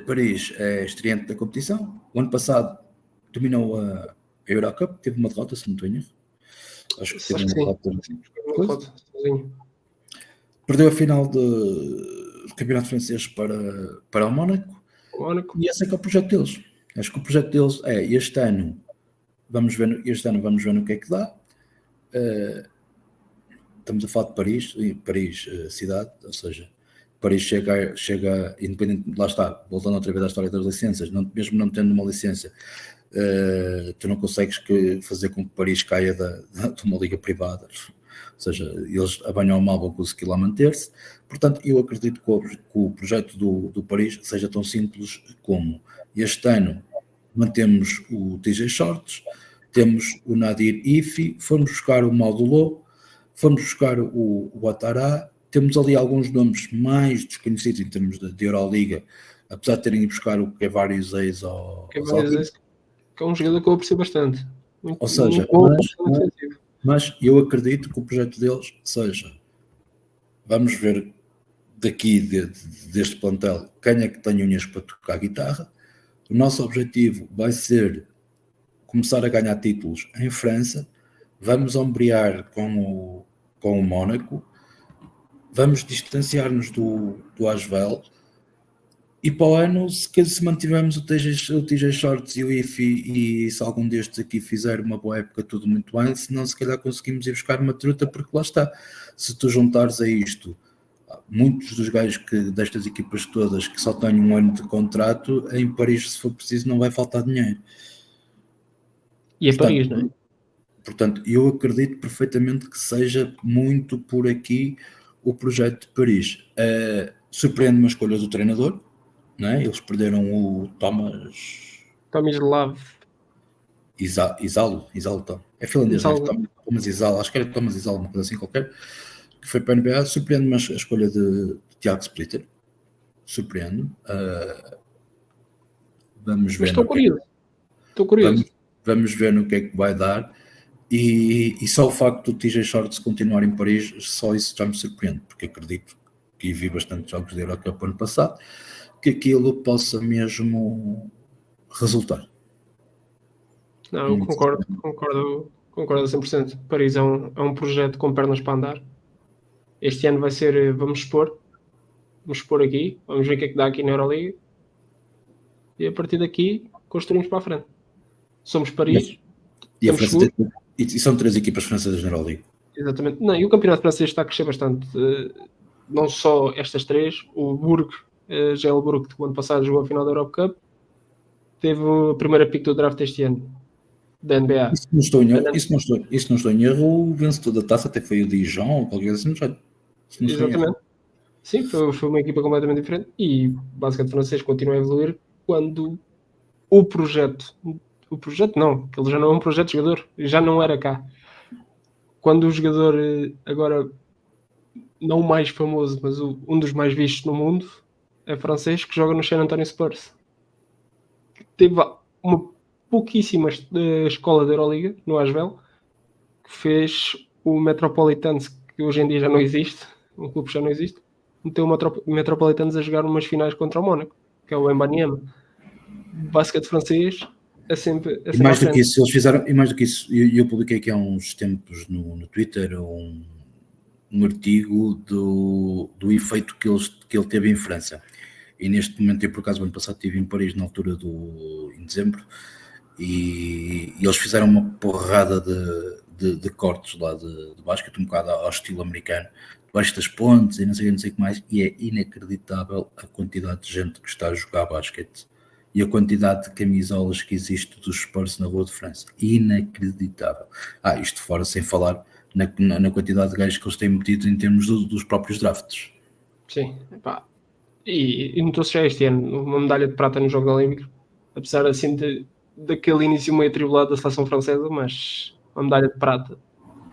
S2: Paris é estreante da competição. O ano passado dominou a Eurocup, teve uma derrota, se não tenho. Acho que teve uma derrota. Perdeu a final do campeonato francês para o Mónaco. E esse é que é o projeto deles. Acho que o projeto deles é este ano vamos ver no que é que dá. Estamos a falar de Paris cidade, ou seja, Paris chega independente, lá está, voltando outra vez à história das licenças, mesmo não tendo uma licença, tu não consegues fazer com que Paris caia de uma liga privada, ou seja, eles a bem ou mal vão conseguir lá manter-se. Portanto, eu acredito que o projeto do Paris seja tão simples como este ano mantemos o TJ Shorts, temos o Nadir Ifi, fomos buscar o Maudolo, fomos buscar o Ouattara, temos ali alguns nomes mais desconhecidos em termos de Euroliga, apesar de terem ido buscar o Kevari Zeis ao Zalgiris,
S1: que é um jogador que eu aprecio bastante.
S2: Ou seja, mas eu acredito que o projeto deles seja, vamos ver daqui deste plantel quem é que tem unhas para tocar guitarra. O nosso objetivo vai ser começar a ganhar títulos em França, vamos ombrear com o Mónaco, vamos distanciar-nos do Asvel, e para o ano, se mantivermos o TJ Shorts e o IFI, e se algum destes aqui fizer uma boa época, tudo muito bem, senão se calhar conseguimos ir buscar uma truta, porque lá está, se tu juntares a isto muitos dos gajos destas equipas todas que só têm um ano de contrato, em Paris, se for preciso, não vai faltar dinheiro.
S1: E é Paris, não é?
S2: Portanto, eu acredito perfeitamente que seja muito por aqui o projeto de Paris. Surpreende-me a escolha do treinador, não é? Eles perderam o
S1: Tomislav
S2: Isalo, é finlandês, Thomas Isalo, acho que era Thomas Isalo, uma coisa assim qualquer, que foi para a NBA. Surpreende-me a escolha de Tiago Splitter, surpreende-me. Vamos ver.
S1: Estou curioso.
S2: Vamos ver no que é que vai dar. E só o facto do TJ Shorts continuar em Paris, só isso já me surpreende, porque acredito que vi bastante jogos de Eurocup ano passado, que aquilo possa mesmo resultar.
S1: Não, eu concordo a 100%. Paris é um projeto com pernas para andar. Este ano vai ser, vamos expor aqui, vamos ver o que é que dá aqui na Euroliga, e a partir daqui construímos para a frente. Somos Paris.
S2: E são 3 equipas francesas na Euroliga.
S1: Exatamente. Não, e o campeonato francês está a crescer bastante. Não só estas 3, o Bourg, GL que o ano passado jogou a final da Eurocup, teve a primeira pick do draft este ano, da NBA.
S2: Isso não estou em erro, o vencedor da taça até foi o Dijon, ou qualquer coisa assim.
S1: Exatamente. Sim, foi uma equipa completamente diferente, e o basquete francês continua a evoluir quando o projeto não, ele já não é um projeto de jogador, já não era cá. Quando o jogador, agora não o mais famoso, mas um dos mais vistos no mundo, é francês, que joga no San Antonio Spurs. Teve uma pouquíssima escola da Euroliga, no Asvel, que fez o Metropolitans, que hoje em dia já não existe, um clube já não existe, meteu o Metropolitans a jogar umas finais contra o Mónaco, que é o Mbanyama. O basquete francês é sempre
S2: e mais do que isso, eles fizeram, e mais do que isso, eu publiquei aqui há uns tempos no Twitter um artigo do efeito que ele teve em França. E neste momento, eu por acaso, ano passado estive em Paris na altura em dezembro, e eles fizeram uma porrada de cortes lá de basquete, um bocado ao estilo americano, debaixo das pontes e não sei o que mais, e é inacreditável a quantidade de gente que está a jogar basquete e a quantidade de camisolas que existe dos Spurs na Rua de França. Inacreditável. Isto fora sem falar na quantidade de gajos que eles têm metido em termos dos próprios drafts.
S1: Sim, pá. E notou-se já este ano uma medalha de prata nos Jogos Olímpicos, apesar assim daquele início meio atribulado da seleção francesa, mas uma medalha de prata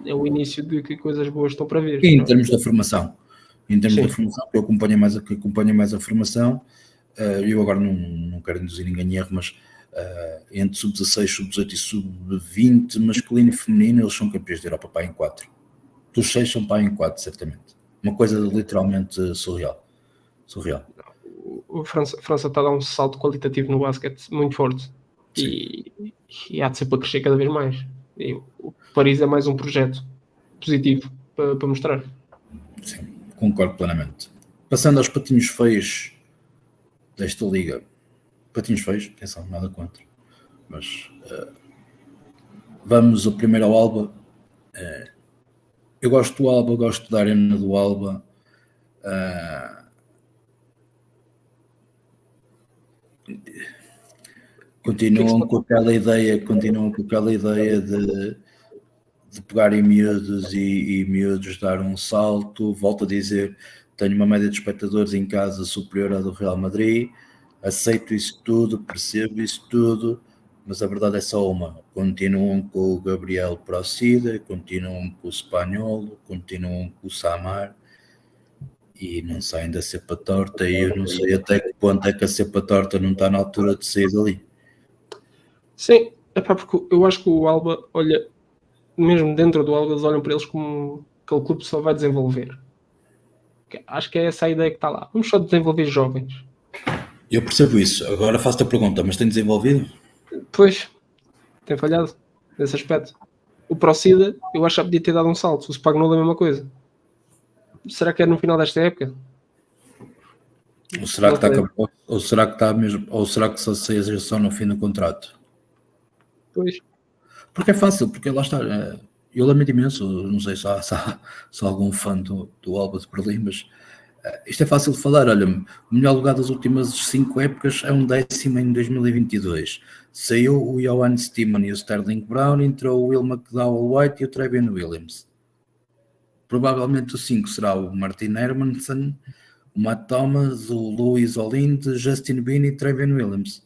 S1: é o início de que coisas boas estão para vir.
S2: E em termos da formação, eu acompanho mais a formação, eu agora não quero induzir ninguém em erro, mas entre sub-16, sub-18 e sub-20, masculino e feminino, eles são campeões de Europa para em 4. Dos 6 são para em 4, certamente. Uma coisa literalmente surreal.
S1: A França está a dar um salto qualitativo no basquete muito forte. E há de ser para crescer cada vez mais. E o Paris é mais um projeto positivo para mostrar.
S2: Sim, concordo plenamente. Passando aos patinhos feios desta liga. Patinhos feios, atenção, nada contra. Mas vamos o primeiro ao Alba. Eu gosto do Alba, gosto da arena do Alba. Continuam com aquela ideia de pegarem miúdos e miúdos dar um salto. Volto a dizer, tenho uma média de espectadores em casa superior à do Real Madrid, aceito isso tudo, percebo isso tudo, mas a verdade é só uma: continuam com o Gabriel Procida, continuam com o Spaniolo, continuam com o Samar e não saem da cepa torta, e eu não sei até que ponto é que a cepa torta não está na altura de sair dali.
S1: Sim, porque eu acho que o Alba, olha, mesmo dentro do Alba, eles olham para eles como aquele clube só vai desenvolver. Acho que é essa a ideia que está lá. Vamos só desenvolver jovens.
S2: Eu percebo isso. Agora faço-te a pergunta, mas tem desenvolvido?
S1: Pois, tem falhado nesse aspecto. O Procida, eu acho que podia ter dado um salto. O Spagnuolo é a mesma coisa. Será que é no final desta época?
S2: Ou será que está mesmo, ou será que só se exerção no fim do contrato?
S1: Pois.
S2: Porque é fácil, porque lá está. Eu lamento imenso, não sei se há algum fã do Alba de Berlim, mas isto é fácil de falar. Olha, o melhor lugar das últimas 5 épocas é um 10º em 2022. Saiu o Johan Steeman e o Sterling Brown, entrou o Will McDowell-White e o Trevin Williams. Provavelmente o 5 será o Martin Hermansen, o Matt Thomas, o Luis Olinde, Justin Bean e Trevin Williams.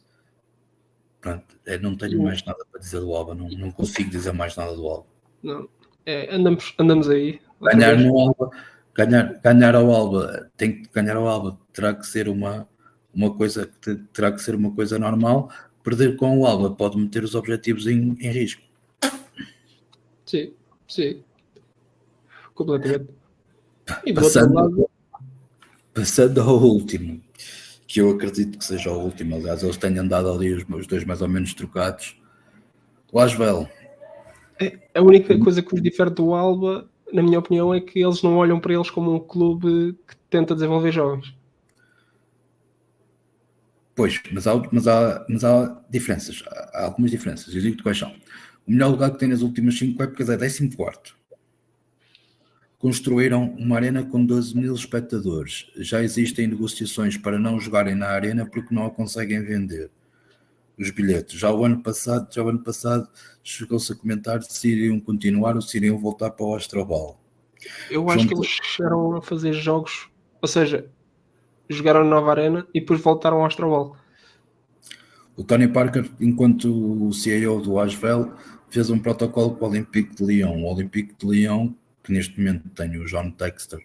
S2: Pronto, não tenho mais nada para dizer do Alba, não consigo dizer mais nada do Alba.
S1: Não, andamos aí.
S2: Ganhar no Alba, ganhar ao Alba, tem que ganhar ao Alba, terá que ser uma coisa normal. Perder com o Alba pode meter os objetivos em risco.
S1: Sim. Completamente. E do outro lado,
S2: passando ao último, que eu acredito que seja o último, aliás, eles têm andado ali os dois mais ou menos trocados. O Asvel.
S1: A única coisa que os difere do Alba, na minha opinião, é que eles não olham para eles como um clube que tenta desenvolver jovens.
S2: Pois, mas há diferenças, há algumas diferenças. Eu digo-te quais são. O melhor lugar que tem nas últimas 5 épocas é 14º. Construíram uma arena com 12 mil espectadores. Já existem negociações para não jogarem na arena porque não a conseguem vender os bilhetes. Já o ano passado chegou-se a comentar se iriam continuar ou se iriam voltar para o Astrobal.
S1: Eu acho que eles chegaram a fazer jogos, ou seja, jogaram na nova arena e depois voltaram ao Astrobal.
S2: O Tony Parker, enquanto o CEO do Asvel, fez um protocolo para o Olympique de Lyon. O Olympique de Lyon, que neste momento tem o John Textor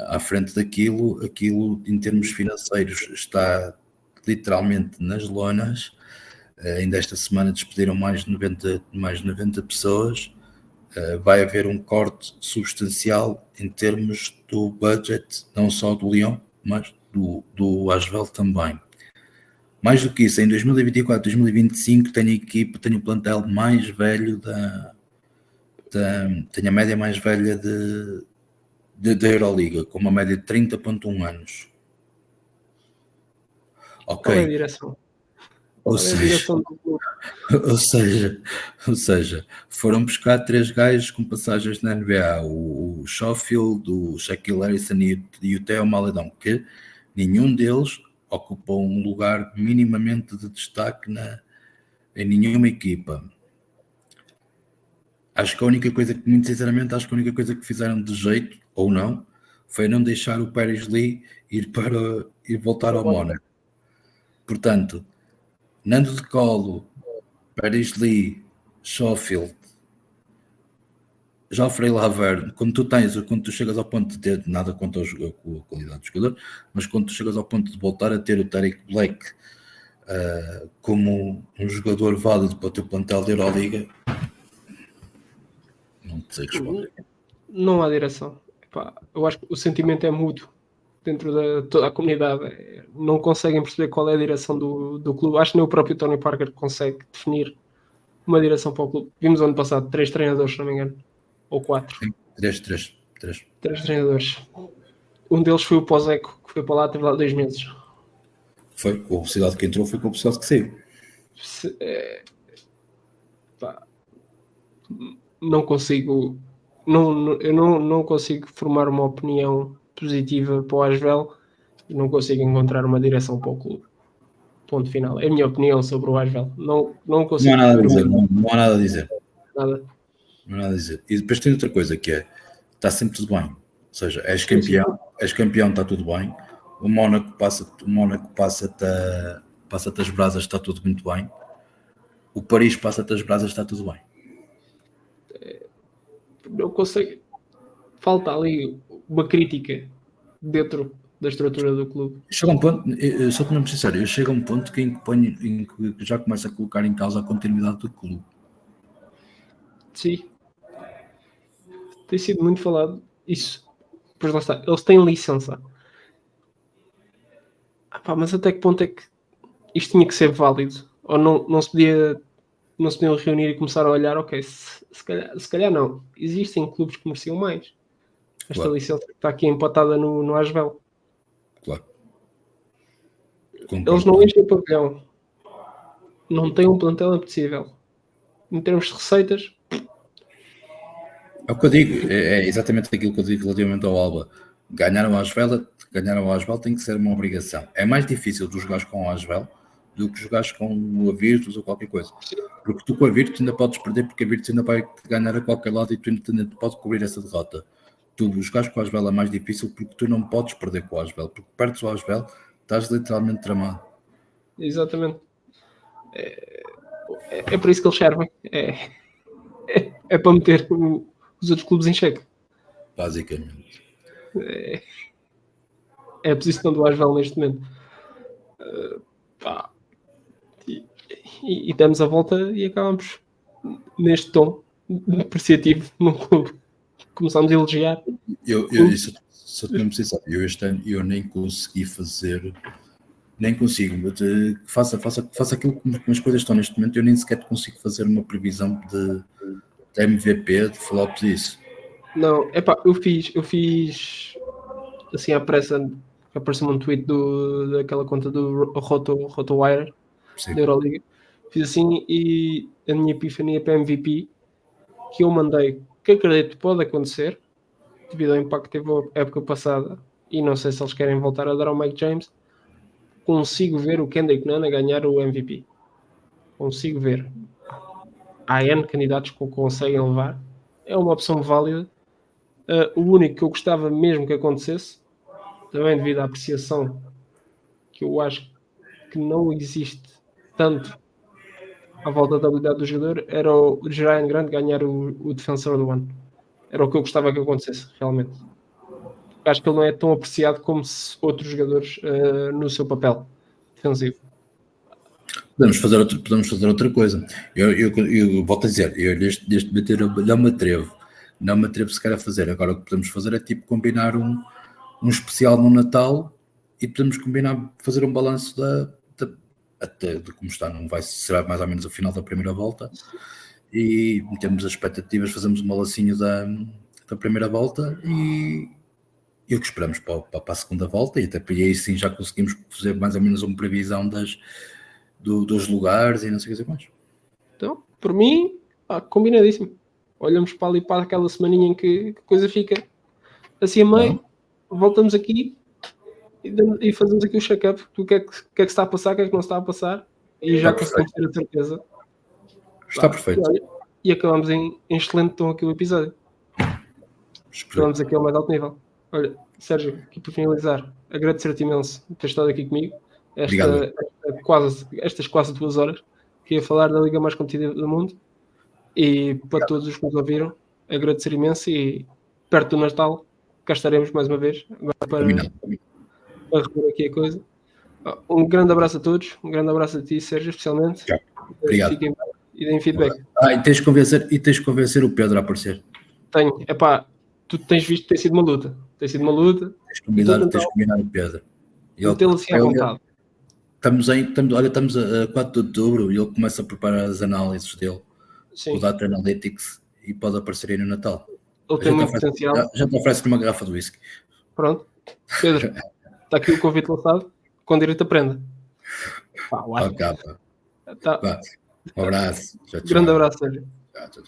S2: à frente daquilo, em termos financeiros está literalmente nas lonas. Ainda esta semana despediram mais de 90 pessoas. Vai haver um corte substancial em termos do budget, não só do Lyon, mas do Asvel também. Mais do que isso, em 2024, 2025 tenho o plantel mais velho tenho a média mais velha da Euroliga, com uma média de 30.1 anos. Ok.
S1: Qual é a direção?
S2: Ou seja, foram buscar 3 gajos com passagens na NBA, o Schofield, o Shaquille Harrison e o Theo Maledon, que nenhum deles ocupou um lugar minimamente de destaque em nenhuma equipa. Acho que muito sinceramente, a única coisa que fizeram de jeito, ou não, foi não deixar o Paris Lee ir voltar ao Mónaco. Portanto, Nando de Colo, Paris Lee, Schofield, Geoffrey Laverne, quando tu chegas ao ponto de ter nada contra a qualidade do jogador, mas quando tu chegas ao ponto de voltar a ter o Tariq Black como um jogador válido para o teu plantel de Euroliga, não te sei responder.
S1: Não há direção. Eu acho que o sentimento é mútuo dentro de toda a comunidade. Não conseguem perceber qual é a direção do clube. Acho que nem o próprio Tony Parker consegue definir uma direção para o clube. Vimos ano passado 3 treinadores, se não me engano. Ou 4.
S2: Sim, 3.
S1: 3 treinadores. Um deles foi o Poseco, que foi para lá, teve lá 2 meses.
S2: Foi com a velocidade que entrou, foi com a velocidade que saiu.
S1: Não consigo. Eu não consigo formar uma opinião positiva para o Asvel e não consigo encontrar uma direção para o clube. Ponto final. É a minha opinião sobre o Asvel. Não consigo.
S2: Não há nada a dizer. Não há nada a dizer.
S1: Nada.
S2: Não há nada a dizer. E depois tem outra coisa que é: está sempre tudo bem. Ou seja, és campeão, está tudo bem. O Mónaco passa-te as brasas, está tudo muito bem. O Paris passa-te as brasas, está tudo bem.
S1: Não consigo. Falta ali uma crítica dentro da estrutura do clube.
S2: Chega um ponto, eu sou muito sincero, eu chego a um ponto em que já começo a colocar em causa a continuidade do clube.
S1: Sim. Tem sido muito falado isso. Pois lá está. Eles têm licença. Mas até que ponto é que isto tinha que ser válido? Ou não se podiam reunir e começar a olhar, ok, se calhar não. Existem clubes que mereciam mais. Esta licença que está aqui empatada no Asvel.
S2: Claro.
S1: Eles não enchem o pavilhão. Não têm um plantel apetecível. Em termos de receitas...
S2: É o que eu digo, é exatamente aquilo que eu digo relativamente ao Alba. Ganhar o Asvel tem que ser uma obrigação. É mais difícil tu jogares com o Asvel do que jogares com o Virtus ou qualquer coisa. Porque tu com a Virtus ainda podes perder, porque a Virtus ainda vai ganhar a qualquer lado e tu ainda podes cobrir essa derrota. Tu jogares com o Asvel é mais difícil porque tu não podes perder com o Asvel. Porque perdes o Asvel, estás literalmente tramado.
S1: Exatamente. É por isso que eles servem. É para meter os outros clubes em xeque.
S2: Basicamente.
S1: É a posição do Asvel neste momento. E damos a volta e acabamos neste tom depreciativo no clube. Começámos a elogiar.
S2: Sou mesmo sincero, eu este ano eu nem consegui fazer, nem consigo, faça aquilo como as coisas estão neste momento, eu nem sequer consigo fazer uma previsão de MVP, de flop disso.
S1: Não, eu fiz assim à pressa, apareceu-me um tweet daquela conta do RotoWire da Euroliga. Fiz assim e a minha epifania para MVP que eu mandei, que acredito pode acontecer devido ao impacto que teve a época passada e não sei se eles querem voltar a dar ao Mike James. Consigo ver o Kendrick Nunn a ganhar o MVP. Consigo ver. Há N candidatos que o conseguem levar. É uma opção válida. O único que eu gostava mesmo que acontecesse, também devido à apreciação que eu acho que não existe tanto à volta da habilidade do jogador, era o Jerian Grant ganhar o defensor do ano. Era o que eu gostava que acontecesse, realmente. Acho que ele não é tão apreciado como outros jogadores no seu papel defensivo.
S2: Podemos fazer outra coisa. Eu volto a dizer, eu deste bater não me atrevo sequer a fazer. Agora o que podemos fazer é tipo combinar um especial no Natal e podemos combinar, fazer um balanço até de como está, será mais ou menos o final da primeira volta e temos as expectativas, fazemos um balancinho da primeira volta e o que esperamos para a segunda volta e até aí sim já conseguimos fazer mais ou menos uma previsão dos lugares e não sei o que dizer mais.
S1: Então, por mim, combinadíssimo. Olhamos para ali para aquela semaninha em que a coisa fica assim a meio, voltamos aqui e fazemos aqui o check-up do que é que está a passar, o que é que não está a passar e já conseguimos ter a certeza.
S2: Está perfeito.
S1: E acabamos em excelente tom aqui o episódio. Acabamos aqui ao mais alto nível. Olha, Sérgio, aqui para finalizar, agradecer-te imenso por ter estado aqui comigo. Estas quase 2 horas que ia falar da Liga mais competitiva do mundo e para todos os que nos ouviram, agradecer imenso e perto do Natal cá estaremos mais uma vez para rever aqui a coisa. Um grande abraço a todos, um grande abraço a ti, Sérgio, especialmente.
S2: Obrigado.
S1: Fiquem bem e deem feedback.
S2: E tens de convencer o Pedro a aparecer.
S1: Tenho, tu tens visto que tem sido uma luta. Tens de
S2: combinar o Pedro.
S1: Metê-lo assim à vontade.
S2: Estamos a 4 de outubro e ele começa a preparar as análises dele, o Data Analytics, e pode aparecer aí no Natal.
S1: Ele tem muito potencial.
S2: Já te oferece uma garrafa de whisky.
S1: Pronto, Pedro, está aqui o convite lançado, com direito a prenda. Pá,
S2: Ok, pá.
S1: tá.
S2: Vá. Um abraço. Tchau, tchau.
S1: Grande abraço, Sérgio.
S2: Tchau, tchau.